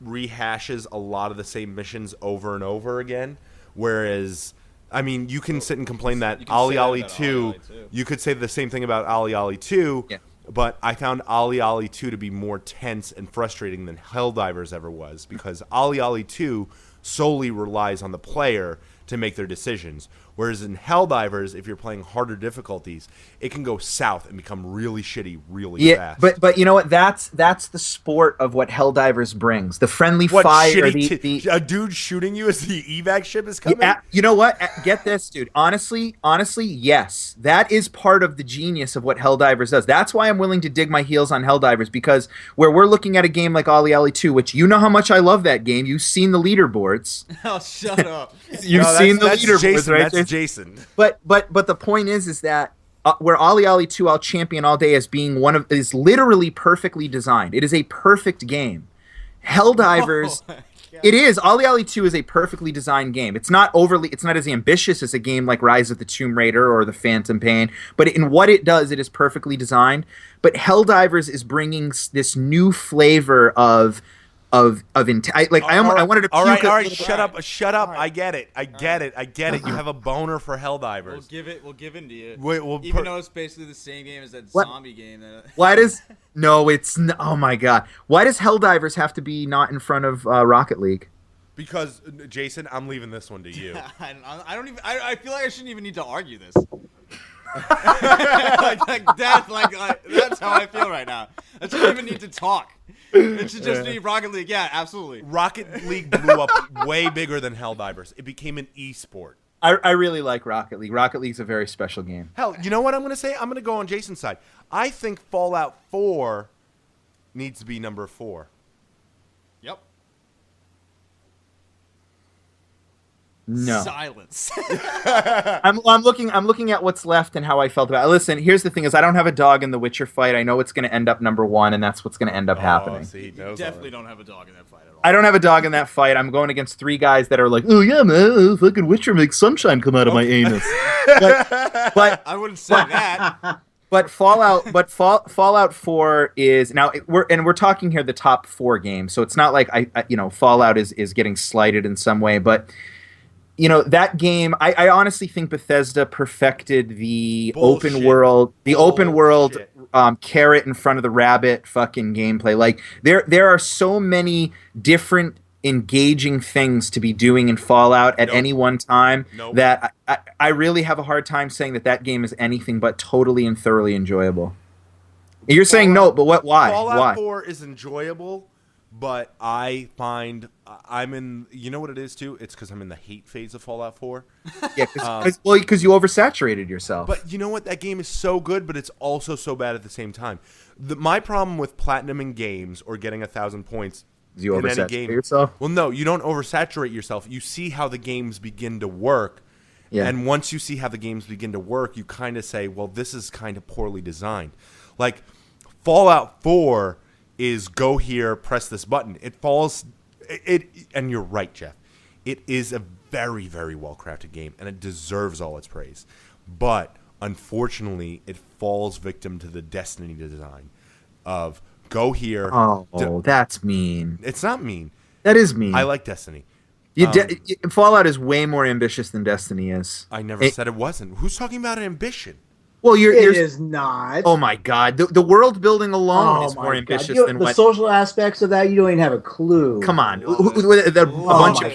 rehashes a lot of the same missions over and over again. Whereas, I mean, you can sit and complain that Ollie Ollie 2, you could say the same thing about Ollie Ollie 2, but I found Ollie Ollie 2 to be more tense and frustrating than Helldivers ever was because Ollie Ollie 2 solely relies on the player to make their decisions. Whereas in Helldivers, if you're playing harder difficulties, it can go south and become really shitty really fast. But you know what? That's the sport of what Helldivers brings. The friendly What, fire. a dude shooting you as the evac ship is coming? You know what? Get this, dude. Honestly, yes. That is part of the genius of what Helldivers does. That's why I'm willing to dig my heels on Helldivers, because where we're looking at a game like Ollie Ollie 2, which you know how much I love that game. You've seen the leaderboards. Oh, shut up. You've seen the leaderboards, Jason, right? That's Jason. But the point is that where Ollie Ollie 2 I'll champion all day as being is literally perfectly designed. It is a perfect game. Helldivers, it is. Ollie Ollie 2 is a perfectly designed game. It's not as ambitious as a game like Rise of the Tomb Raider or the Phantom Pain, but in what it does, it is perfectly designed. But Helldivers is bringing this new flavor of I wanted to puke. All right, shut up. I get it. You have a boner for Helldivers. We'll give in to you. Even though it's basically the same game as that zombie game. Oh my god. Why does Helldivers have to be not in front of Rocket League? Because, Jason, I'm leaving this one to you. I feel like I shouldn't even need to argue this. That's how I feel right now. I shouldn't even need to talk. It should just be Rocket League. Yeah, absolutely. Rocket League blew up way bigger than Helldivers. It became an e-sport. I really like Rocket League. Rocket League's a very special game. Hell, you know what I'm going to say? I'm going to go on Jason's side. I think Fallout 4 needs to be number 4. Yep. No. Silence. I'm looking at what's left and how I felt about it. Listen, here's the thing: is I don't have a dog in the Witcher fight. I know it's going to end up number 1, and that's what's going to end up happening. See, You definitely don't have a dog in that fight at all. I don't have a dog in that fight. I'm going against 3 guys that are like, oh yeah, man, fucking Witcher makes sunshine come out of my anus. but I wouldn't say that. But Fallout 4 is now we're talking here the top 4 games, so it's not like Fallout is getting slighted in some way, but that game, I honestly think Bethesda perfected the Bullshit. open world Bullshit. carrot in front of the rabbit fucking gameplay. Like there are so many different engaging things to be doing in Fallout at any one time that I really have a hard time saying that game is anything but totally and thoroughly enjoyable. You're saying no, but why? Fallout 4 is enjoyable, but I find I'm in. You know what it is too? It's because I'm in the hate phase of Fallout 4. Yeah, because you oversaturated yourself. But you know what? That game is so good, but it's also so bad at the same time. My problem with platinuming games or getting 1,000 points. You oversaturate yourself? Well, no, you don't oversaturate yourself. You see how the games begin to work. Yeah. And once you see how the games begin to work, you kind of say, well, this is kind of poorly designed. Like, Fallout 4 is go here, press this button. It falls, and you're right, Jeff. It is a very, very well-crafted game, and it deserves all its praise. But, unfortunately, it falls victim to the Destiny design of go here. Oh, that's mean. It's not mean. That is mean. I like Destiny. Fallout is way more ambitious than Destiny is. I never said it wasn't. Who's talking about ambition? Well, it is not. Oh my God, the world building alone is more ambitious than the social aspects of that. You don't even have a clue. Come on, a bunch of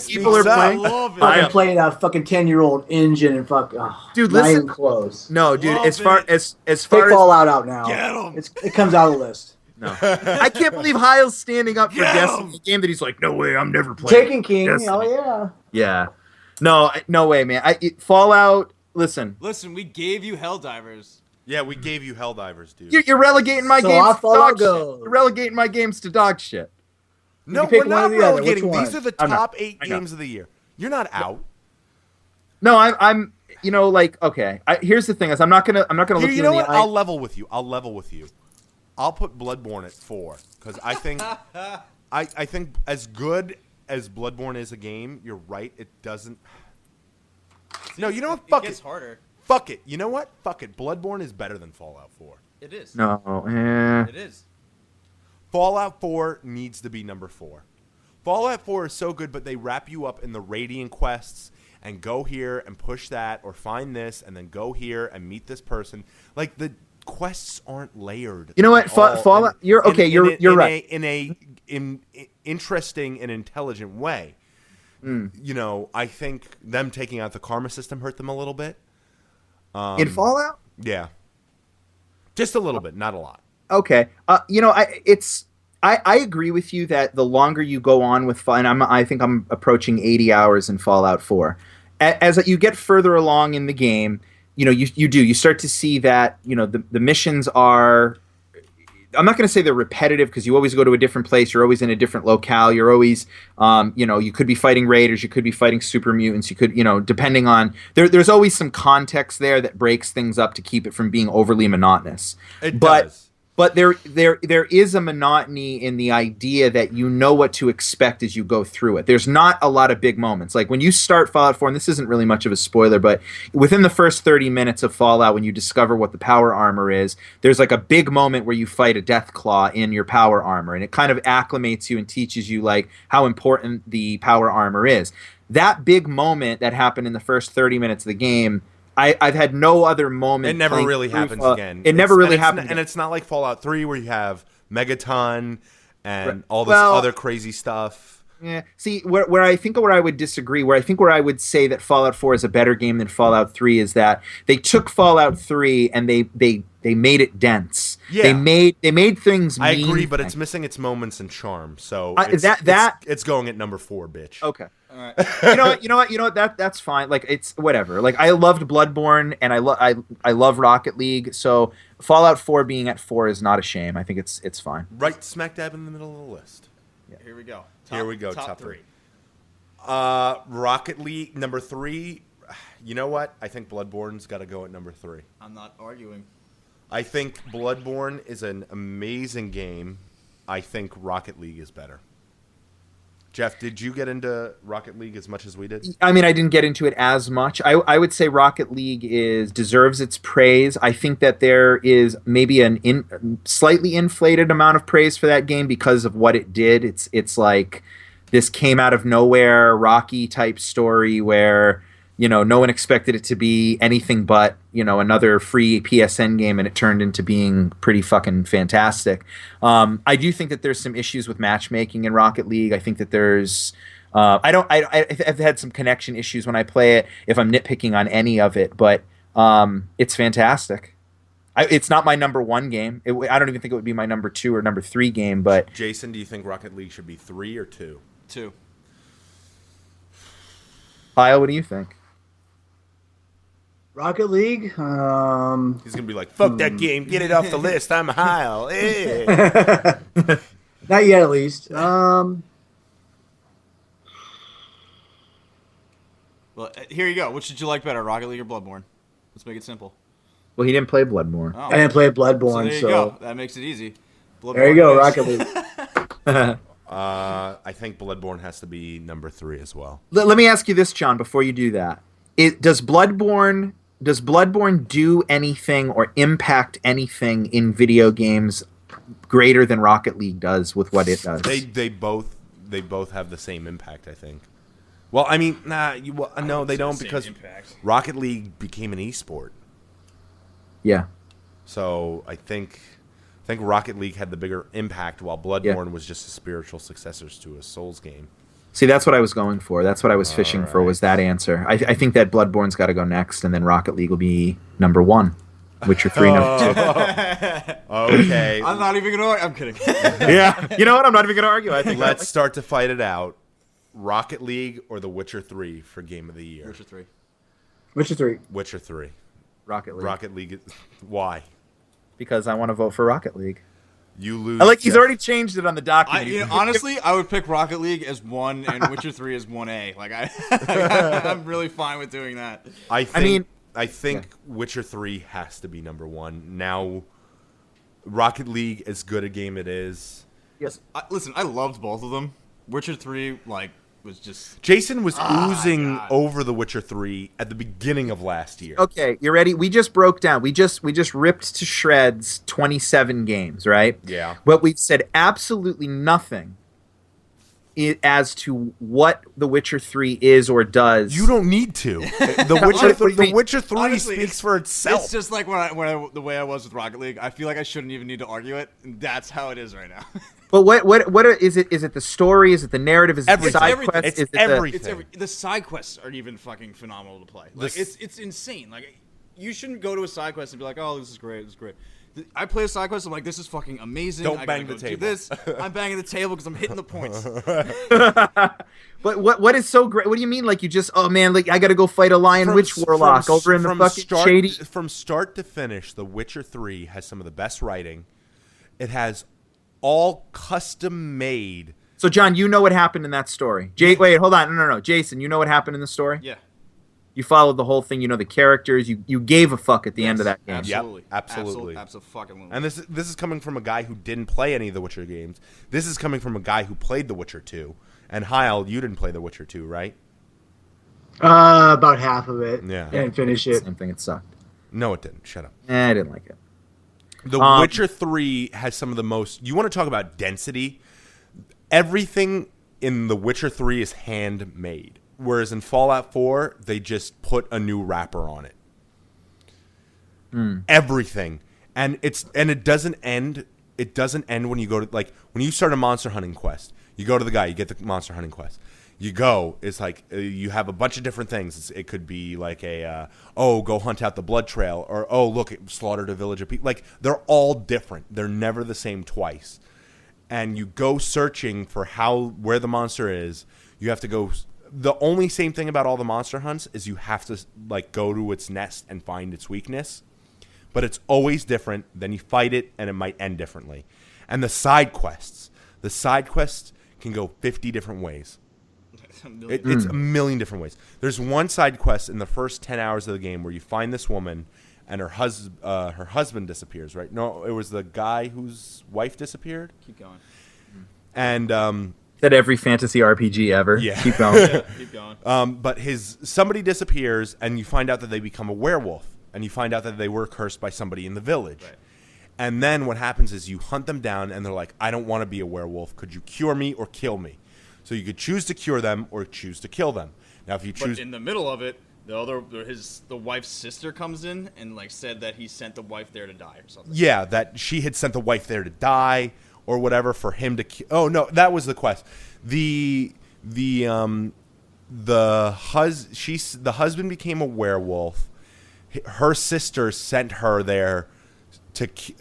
people are playing. I'm playing a fucking 10-year-old engine and dude, not listen, even close. No, dude, as far as take Fallout out now. Get 'em. It comes out of the list. No, I can't believe Hyle's standing up for Destiny, a game that he's like, no way, I'm never playing. Taken King, Destiny. oh yeah. Yeah, no way, man. Fallout. Listen, we gave you Helldivers. Yeah, we gave you Helldivers, dude. You're relegating my games to dog shit. You're relegating my games to dog shit. No, we're not relegating. These are the top 8 games of the year. You're not out. No, I'm. Okay. Here's the thing: is I'm not gonna look you in the eye. I'll level with you. I'll put Bloodborne at 4 because I think I think as good as Bloodborne is a game, you're right. It doesn't. No, you know what? Fuck it. It gets harder. Fuck it. You know what? Fuck it. Bloodborne is better than Fallout 4. It is. No. It is. Fallout 4 needs to be number 4. Fallout 4 is so good, but they wrap you up in the Radiant quests and go here and push that or find this and then go here and meet this person. Like, the quests aren't layered. You know what? Fallout. You're right. In a interesting and intelligent way. I think them taking out the karma system hurt them a little bit. In Fallout? Yeah. Just a little bit, not a lot. Okay. I agree with you that the longer you go on with I think I'm approaching 80 hours in Fallout 4. As you get further along in the game, you start to see that, the missions are, I'm not going to say they're repetitive because you always go to a different place. You're always in a different locale. You're always, you could be fighting raiders. You could be fighting super mutants. You could, depending on, there's always some context there that breaks things up to keep it from being overly monotonous. It does. But there is a monotony in the idea that you know what to expect as you go through it. There's not a lot of big moments. Like when you start Fallout 4, and this isn't really much of a spoiler, but within the first 30 minutes of Fallout, when you discover what the power armor is, there's like a big moment where you fight a Deathclaw in your power armor, and it kind of acclimates you and teaches you like how important the power armor is. That big moment that happened in the first 30 minutes of the game, I've had no other moment. It never really happens again. It never really happens. And it's not like Fallout 3 where you have Megaton and all this other crazy stuff. Yeah. See, where I would disagree, where I would say that Fallout 4 is a better game than Fallout 3 is that they took Fallout 3 and they made it dense. Yeah. They made things I agree, but it's missing its moments and charm. So it's going at number 4, bitch. Okay. All right. You know what? That's fine. Like it's whatever. Like I loved Bloodborne and I love Rocket League. So Fallout 4 being at 4 is not a shame. I think it's fine. Right smack dab in the middle of the list. Yeah. Here we go. Top 3. Rocket League number 3. You know what? I think Bloodborne's got to go at number 3. I'm not arguing. I think Bloodborne is an amazing game. I think Rocket League is better. Jeff, did you get into Rocket League as much as we did? I mean, I didn't get into it as much. I would say Rocket League deserves its praise. I think that there is maybe slightly inflated amount of praise for that game because of what it did. It's like this came out of nowhere, Rocky type story where no one expected it to be anything but another free PSN game, and it turned into being pretty fucking fantastic. I do think that there's some issues with matchmaking in Rocket League. I think that there's I've had some connection issues when I play it, if I'm nitpicking on any of it, but it's fantastic. It's not my number one game. I don't even think it would be my number 2 or number 3 game. But Jason, do you think Rocket League should be 3 or 2? 2. Kyle, what do you think? Rocket League. He's gonna be like, "Fuck that game, get it off the list. I'm Heil." Eh. Not yet, at least. Well, here you go. Which did you like better, Rocket League or Bloodborne? Let's make it simple. Well, he didn't play Bloodborne. Oh. I didn't play So Bloodborne, there you go. That makes it easy. There you go, is- Rocket League. I think Bloodborne has to be number 3 as well. Let me ask you this, John, before you do that. Does Bloodborne do anything or impact anything in video games greater than Rocket League does with what it does? They both have the same impact, I think. Well, I mean, no, they don't, because Rocket League became an esport. Yeah. So I think Rocket League had the bigger impact, while Bloodborne was just a spiritual successors to a Souls game. See, that's what I was going for. That's what I was fishing for, was that answer. I think that Bloodborne's got to go next, and then Rocket League will be number 1. Witcher 3 number 2. Okay. I'm not even gonna. I'm kidding. Yeah. You know what? I'm not even going to argue. I think Let's start to fight it out. Rocket League or The Witcher 3 for Game of the Year? Witcher 3. Witcher 3. Witcher 3. Rocket League. Rocket League. Why? Because I want to vote for Rocket League. You lose. He's already changed it on the document. Honestly, I would pick Rocket League as 1 and Witcher 3 as 1A. Like I'm really fine with doing that. I think Witcher 3 has to be number 1. Now, Rocket League, as good a game it is. Yes. Listen, I loved both of them. Witcher 3, was just... Jason was oozing over The Witcher 3 at the beginning of last year. Okay, you ready? We just broke down. We just ripped to shreds 27 games, right? Yeah. But we've said absolutely nothing as to what The Witcher 3 is or does. You don't need to. The Witcher 3 Honestly, speaks for itself. It's just like the way I was with Rocket League. I feel like I shouldn't even need to argue it. And that's how it is right now. But what is it? Is it the story? Is it the narrative? Is it the side Everything. quest? It's everything. The side quests are even fucking phenomenal to play. Like it's insane. Like you shouldn't go to a side quest and be like, oh, this is great, this is great. I play a side quest. I'm like, this is fucking amazing. Don't I bang gotta the go table. Do this. I'm banging the table because I'm hitting the points. But what is so great? What do you mean? Like you just like I got to go fight a Lion Witch Warlock over in the fucking shady. From start to finish, The Witcher 3 has some of the best writing. It has all custom made. So John, you know what happened in that story. Wait, hold on. No. Jason, you know what happened in the story? Yeah. You followed the whole thing. You know the characters. You gave a fuck at the end of that game. Absolutely. Yep, absolutely. Absolutely. And this is coming from a guy who didn't play any of the Witcher games. This is coming from a guy who played The Witcher 2. And Heil, you didn't play The Witcher 2, right? About half of it. Yeah. I didn't finish it. Same thing. It sucked. No, it didn't. Shut up. I didn't like it. The Witcher 3 has some of the most... You want to talk about density? Everything in The Witcher 3 is handmade. Whereas in Fallout 4, they just put a new wrapper on it. Everything. And it doesn't end... It doesn't end when you go to... Like, when you start a monster hunting quest, you go to the guy, you get the monster hunting quest. You go, it's like you have a bunch of different things. It could be like go hunt out the blood trail, or look, it slaughtered a village of people. Like, they're all different. They're never the same twice. And you go searching for where the monster is. You have to go. The only same thing about all the monster hunts is you have to go to its nest and find its weakness. But it's always different. Then you fight it, and it might end differently. And the side quests can go 50 different ways. It's a million different ways. There's one side quest in the first 10 hours of the game where you find this woman and her husband disappears, right? No, it was the guy whose wife disappeared. Keep going. And That every fantasy RPG ever. Yeah. Keep going. Yeah, keep going. But somebody disappears, and you find out that they become a werewolf, and you find out that they were cursed by somebody in the village. Right. And then what happens is you hunt them down, and they're like, I don't want to be a werewolf. Could you cure me or kill me? So you could choose to cure them or choose to kill them. Now, if you choose... But in the middle of it, the wife's sister comes in and like said that he sent the wife there to die or something. Yeah, that she had sent the wife there to die or whatever for him to... Oh, no, that was the quest. The husband became a werewolf. Her sister sent her there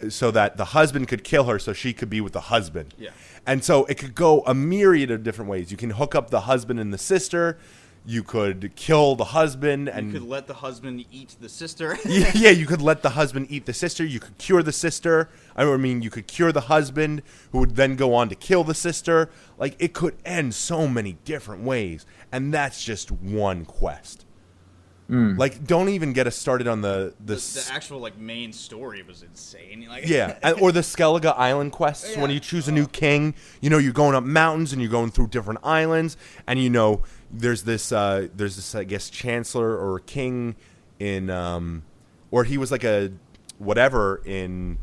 so that the husband could kill her so she could be with the husband. Yeah. And so it could go a myriad of different ways. You can hook up the husband and the sister. You could kill the husband. And you could let the husband eat the sister. Yeah, you could let the husband eat the sister. You could cure the sister. I mean, you could cure the husband, who would then go on to kill the sister. Like, it could end so many different ways. And that's just one quest. Like, don't even get us started on the actual like main story was insane. Like, yeah, or the Skellige Island quests. When you choose a new king, you're going up mountains and you're going through different islands, and there's this I guess chancellor or king in or he was like a whatever in.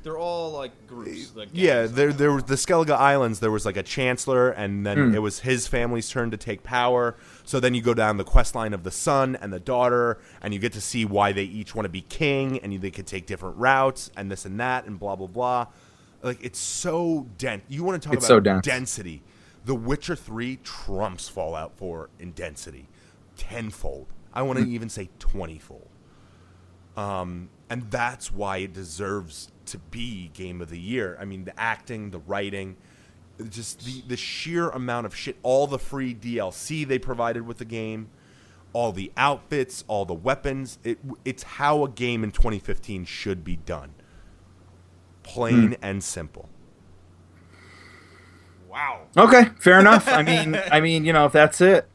They're all like groups. Like Yeah, there was the Skellige Islands. There was like a chancellor, and then it was his family's turn to take power. So then you go down the quest line of the son and the daughter, and you get to see why they each want to be king, and they could take different routes, and this and that, and blah blah blah. Like, it's so dense. You want to talk about density? The Witcher 3 trumps Fallout 4 in density, tenfold. I want to even say 20-fold. And that's why it deserves to be Game of the Year. I mean, the acting, the writing, just the sheer amount of shit, all the free DLC they provided with the game, all the outfits, all the weapons. It's how a game in 2015 should be done. Plain and simple. Wow. Okay, fair enough. I mean, if that's it,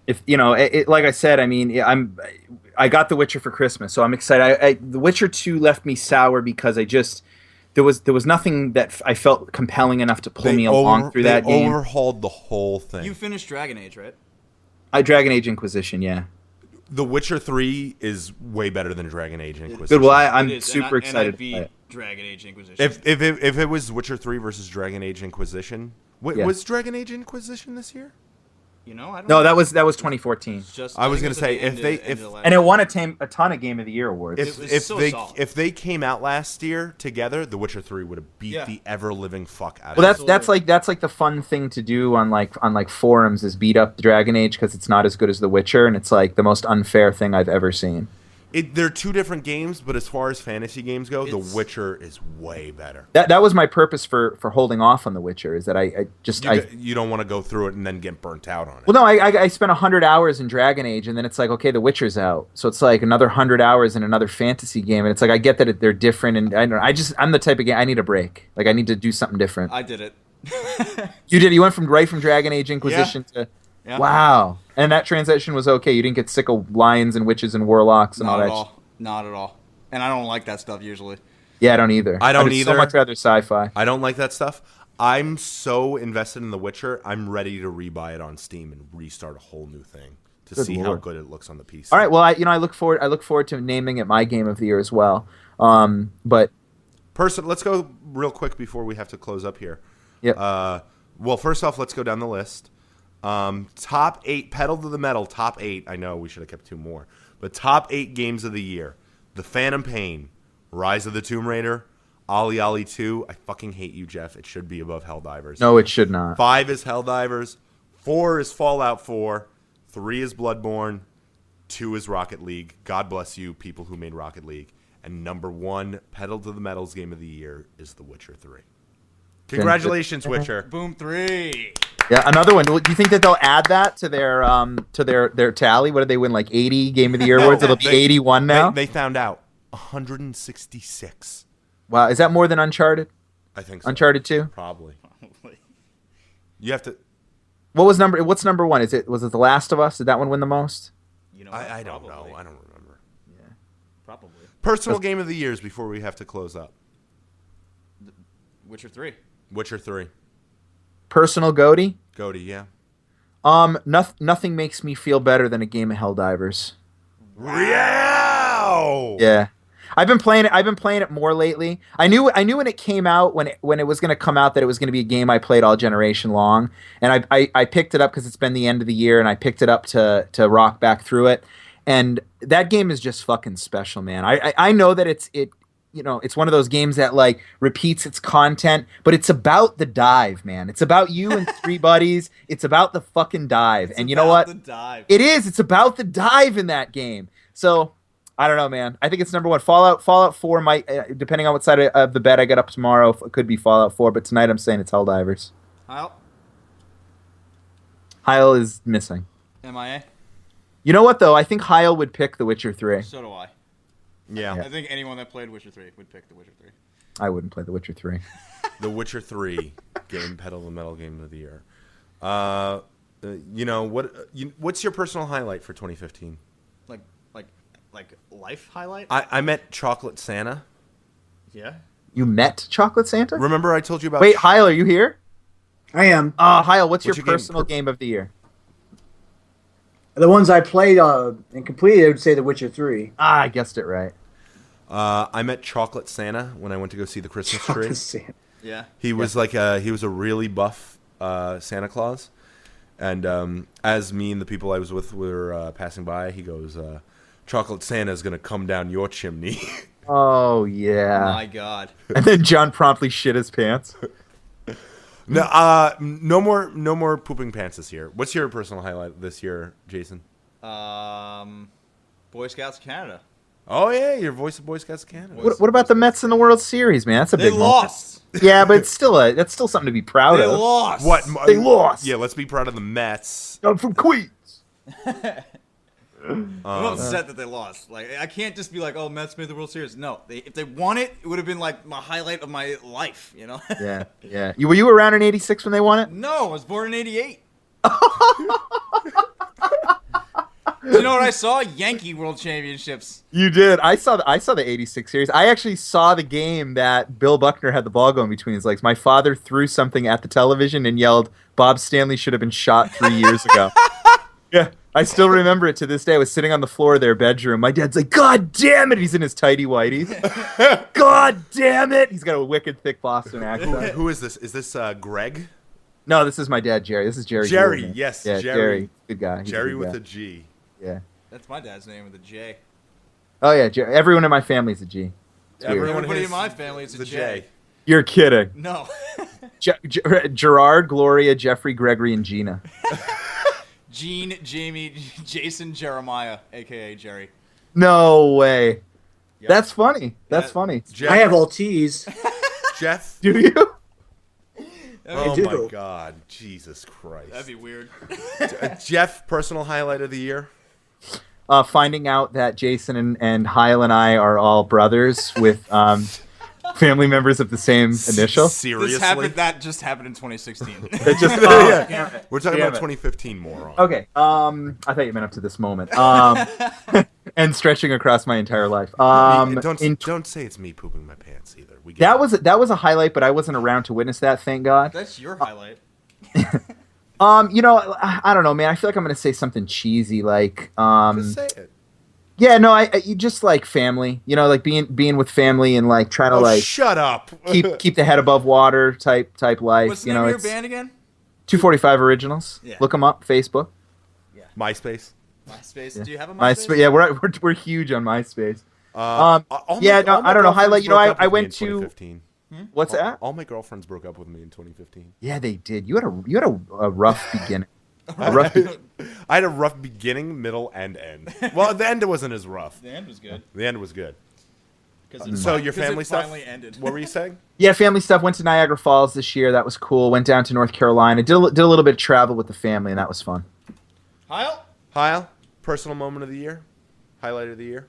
if like I said, I mean, I got The Witcher for Christmas, so I'm excited. The Witcher 2 left me sour because there was nothing that I felt compelling enough to pull me along through that game. They overhauled the whole thing. You finished Dragon Age, right? Dragon Age Inquisition, yeah. The Witcher 3 is way better than Dragon Age Inquisition. Good. Well, I'm super excited. And I beat Dragon Age Inquisition. If it was Witcher 3 versus Dragon Age Inquisition, was Dragon Age Inquisition this year? I don't No, know. that was 2014. I was gonna say and it won a ton of Game of the Year awards. If they came out last year together, The Witcher 3 would have beat the ever living fuck out of it. Well, that's like the fun thing to do on like forums is beat up Dragon Age because it's not as good as The Witcher, and it's like the most unfair thing I've ever seen. They're two different games, but as far as fantasy games go, The Witcher is way better. That was my purpose for holding off on The Witcher, is that you don't want to go through it and then get burnt out on it. Well, no, I spent 100 hours in Dragon Age, and then it's like, okay, The Witcher's out, so it's like another 100 hours in another fantasy game, and it's like I get that they're different, and I'm the type of game I need a break, like I need to do something different. I did it. You did. You went from Dragon Age Inquisition to. Yeah. Wow. And that transition was okay. You didn't get sick of lions and witches and warlocks and all that. Not at all. And I don't like that stuff usually. Yeah, I don't either. I don't I'd either. so much rather sci-fi. I don't like that stuff. I'm so invested in The Witcher, I'm ready to rebuy it on Steam and restart a whole new thing to see how good it looks on the PC. All right. Well, I look forward to naming it my Game of the Year as well. But let's go real quick before we have to close up here. Yeah. Well, first off, let's go down the list. Top 8, pedal to the metal, top 8. I know we should have kept 2 more. But top 8 games of the year. The Phantom Pain, Rise of the Tomb Raider, Ollie Ollie 2. I fucking hate you, Jeff. It should be above Helldivers. No, it should not. 5 is Helldivers. 4 is Fallout 4. 3 is Bloodborne. 2 is Rocket League. God bless you, people who made Rocket League. And number 1, pedal to the metal's game of the year is The Witcher 3. Congratulations, Witcher. Boom 3. Yeah, another one. Do you think that they'll add that to their tally? What did they win? Like 80 Game of the Year awards? It'll be 81 now. They found out 166. Wow, is that more than Uncharted? I think so. Uncharted 2? Probably. You have to. What's number 1? Was it The Last of Us? Did that one win the most? I don't know. I don't remember. Yeah, probably. Personal game of the years before we have to close up. Witcher 3. Witcher 3. Personal goatee. Goaty, yeah. Nothing makes me feel better than a game of Helldivers. Wow. Yeah. I've been playing it more lately. I knew when it came out, when it was going to come out, that it was going to be a game I played all generation long. And I picked it up because it's been the end of the year, and I picked it up to rock back through it. And that game is just fucking special, man. I know that it's one of those games that like repeats its content, but it's about the dive, man. It's about you and 3 buddies. It's about the fucking dive. And you know what? The dive. It is. It's about the dive in that game. So I don't know, man. I think it's number 1. Fallout 4 might, depending on what side of the bed I get up tomorrow, it could be Fallout 4. But tonight I'm saying it's Helldivers. Heil is missing. MIA? You know what, though? I think Heil would pick The Witcher 3. So do I. Yeah. I think anyone that played Witcher 3 would pick The Witcher 3. I wouldn't play The Witcher 3. The Witcher 3 game, Pedal the Metal Game of the Year. What's your personal highlight for 2015? Like life highlight? I met Chocolate Santa. Yeah. You met Chocolate Santa? Remember I told you about... Wait, Heil, are you here? I am. Heil, what's your your personal game of the year? The ones I played and completed, I would say The Witcher 3. I guessed it right. I met Chocolate Santa when I went to go see the Christmas tree. Yeah. He was he was a really buff Santa Claus, and as me and the people I was with were passing by, he goes, "Chocolate Santa is gonna come down your chimney." Oh yeah. My God. And then John promptly shit his pants. No more pooping pants this year. What's your personal highlight this year, Jason? Boy Scouts of Canada. Oh yeah, your voice of Boy Scouts of Canada. What about the Mets in the World Series, man? That's a They big lost. moment. Yeah, but it's that's still something to be proud They of. lost. What? They lost. Yeah, let's be proud of the Mets. I'm from Queens. I'm upset that they lost. Like, I can't just be like, "Oh, Mets made the World Series." No, if they won it, it would have been like my highlight of my life. You know? Yeah. Were you around in '86 when they won it? No, I was born in '88. You know what I saw? Yankee World Championships. You did. I saw the '86 series. I actually saw the game that Bill Buckner had the ball going between his legs. My father threw something at the television and yelled, "Bob Stanley should have been shot 3 years ago." Yeah, I still remember it to this day. I was sitting on the floor of their bedroom. My dad's like, "God damn it!" He's in his tighty whities. God damn it! He's got a wicked thick Boston accent. Who is this? Is this Greg? No, this is my dad, Jerry. This is Jerry. Jerry, Goulden. yes, Yeah, Jerry. Good guy. He's Jerry good with guy. a G. Yeah. That's my dad's name with a J. Oh yeah, Everyone in my family is a G. It's weird. Everybody has in my family is a the J. You're kidding. No. Gerard, Gloria, Jeffrey, Gregory, and Gina. Gene, Jamie, Jason, Jeremiah, a.k.a. Jerry. No way. Yep. That's funny. That's Yeah. funny. Jeff, I have all T's. Jeff. Do you? Oh do. my God, Jesus Christ. That'd be weird. Jeff, personal highlight of the year. Finding out that Jason and Heil and I are all brothers with family members of the same initial. Seriously? That just happened in 2016. It just, Yeah. We're talking Damn about it. 2015 more on. Okay. I thought you meant up to this moment. And stretching across my entire life. Don't say it's me pooping my pants either. We get That was a highlight, but I wasn't around to witness that. Thank God. That's your highlight. I don't know, man. I feel like I'm gonna say something cheesy, like, Just say it. yeah, no, you just like family, like being with family and like trying to like Shut up. keep the head above water type life. What's the name of your band again? 245 Originals. Yeah. Look them up. Facebook. MySpace. MySpace. Yeah. Do you have a MySpace? MySpace. Yeah, we're huge on MySpace. All yeah, no, my I don't know. girlfriends Highlight. broke up I with me went in to. 2015. What's that? All my girlfriends broke up with me in 2015. Yeah, they did. You had a rough beginning. I had a rough beginning, middle, and end. Well, the end wasn't as rough. The end was good. The end was good. So your family stuff? finally ended. What were you saying? Yeah, family stuff. Went to Niagara Falls this year. That was cool. Went down to North Carolina. Did a little bit of travel with the family, and that was fun. Heil? Personal moment of the year? Highlight of the year?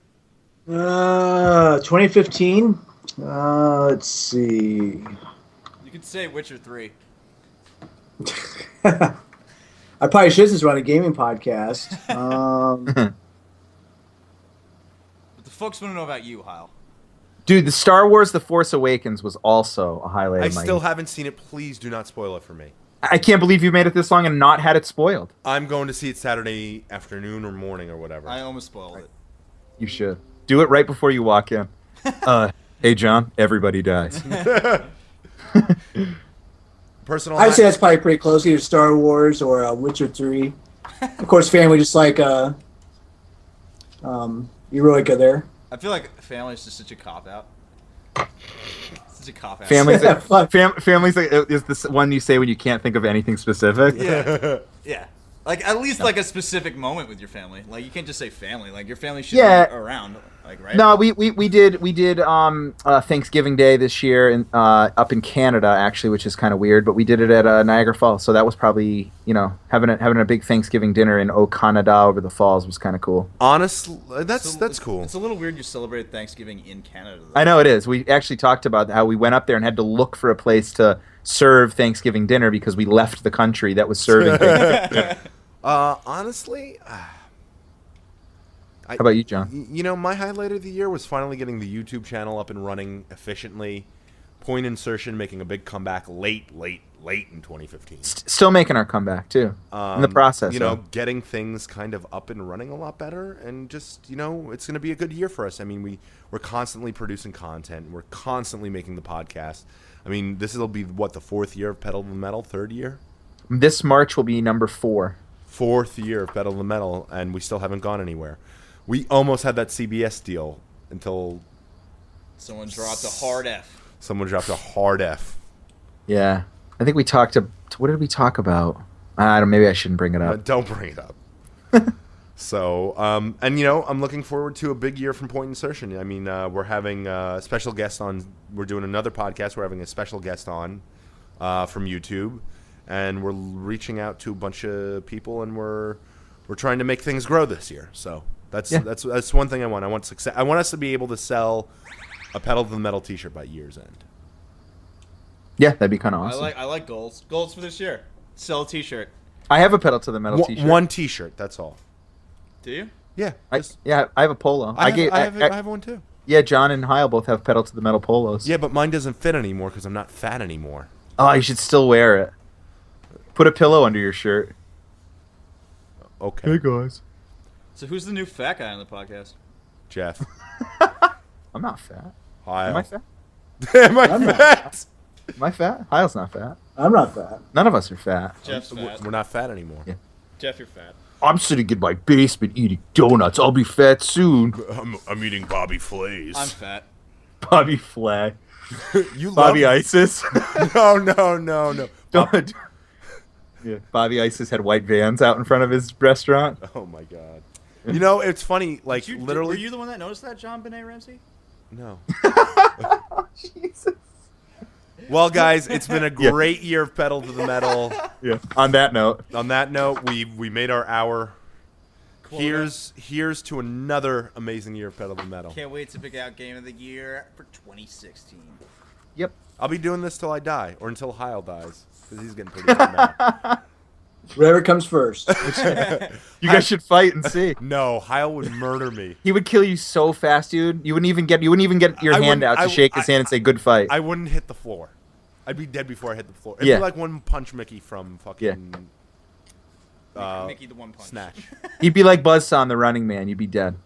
2015. Let's see. You could say Witcher 3. I probably should just run a gaming podcast. But the folks want to know about you, Heil. Dude, the Star Wars The Force Awakens was also a highlight I of my still haven't seen it. Please do not spoil it for me. I can't believe you made it this long and not had it spoiled. I'm going to see it Saturday afternoon or morning or whatever. I almost spoiled it. You should. Do it right before you walk in. Hey, John, everybody dies. Personal. I'd say that's probably pretty close, either Star Wars or Witcher 3. Of course, family, just like Eroica there. I feel like family is just such a cop out. Such a cop out. Family's Yeah, fuck. family's like, is this one you say when you can't think of anything specific? Yeah. Yeah. Like at least like a specific moment with your family. Like you can't just say family. Like your family should Yeah. be around. Like right. No, we did Thanksgiving Day this year in up in Canada actually, which is kind of weird, but we did it at Niagara Falls, so that was probably having a big Thanksgiving dinner in Canada over the falls was kind of cool. Honestly, that's cool. It's a little weird you celebrate Thanksgiving in Canada. Though. I know it is. We actually talked about how we went up there and had to look for a place to serve Thanksgiving dinner because we left the country that was serving Thanksgiving dinner. Honestly, How about you, John? My highlight of the year was finally getting the YouTube channel up and running efficiently. Point Insertion making a big comeback late in 2015. Still making our comeback too. In the process, getting things kind of up and running a lot better, and just it's going to be a good year for us. I mean, we're constantly producing content. We're constantly making the podcast. I mean, this will be the fourth year of Pedal to the Metal, third year. This March will be number 4. Fourth year of Pedal to the Metal, and we still haven't gone anywhere. We almost had that CBS deal until Someone dropped a hard F. someone dropped a hard F. Yeah, I think we talked to. What did we talk about? I don't. Maybe I shouldn't bring it up. Don't bring it up. So, and I'm looking forward to a big year from Point Insertion. I mean, we're having a special guest on. We're doing another podcast. We're having a special guest on from YouTube, and we're reaching out to a bunch of people, and we're trying to make things grow this year. So that's one thing I want. I want success. I want us to be able to sell a Pedal to the Metal T-shirt by year's end. Yeah, that'd be kind of awesome. I like goals. Goals for this year. Sell a T-shirt. I have a Pedal to the Metal T-shirt. One T-shirt. That's all. Do you? Yeah. I have a polo. I have one too. Yeah, John and Heil both have Pedal to the Metal polos. Yeah, but mine doesn't fit anymore because I'm not fat anymore. Oh, you should still wear it. Put a pillow under your shirt. Okay. guys. So who's the new fat guy on the podcast? Jeff. I'm not fat. Hi. Am I fat? Am I I'm not fat? Am I fat? Heil's not fat. I'm not fat. None of us are fat. Jeff's fat. We're not fat anymore. Yeah. Jeff, you're fat. I'm sitting in my basement eating donuts. I'll be fat soon. I'm eating Bobby Flays. I'm fat. Bobby Flay. You Bobby love Isis. No. Don't. Yeah. Bobby Isis had white vans out in front of his restaurant. Oh my god. It's funny. Like literally. Were you the one that noticed that, John Benet Ramsey? No. Jesus. Well, guys, it's been a great year of Pedal to the Metal. Yeah. On that note. On that note, we made our hour. Quota. Here's to another amazing year of Pedal to the Metal. Can't wait to pick out Game of the Year for 2016. Yep. I'll be doing this till I die, or until Heil dies, because he's getting pretty old now. Whatever comes first. You guys should fight and see. No, Heil would murder me. He would kill you so fast, dude. You wouldn't even get your I hand wouldn't- out to I- shake his hand and say good fight. I wouldn't hit the floor. I'd be dead before I hit the floor. It'd Yeah. be like One Punch Mickey from fucking Mickey the One Punch. Snatch. He'd be like Buzzsaw on The Running Man. You'd be dead.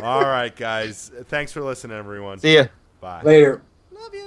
All right, guys. Thanks for listening, everyone. See ya. Bye. Later. Love you.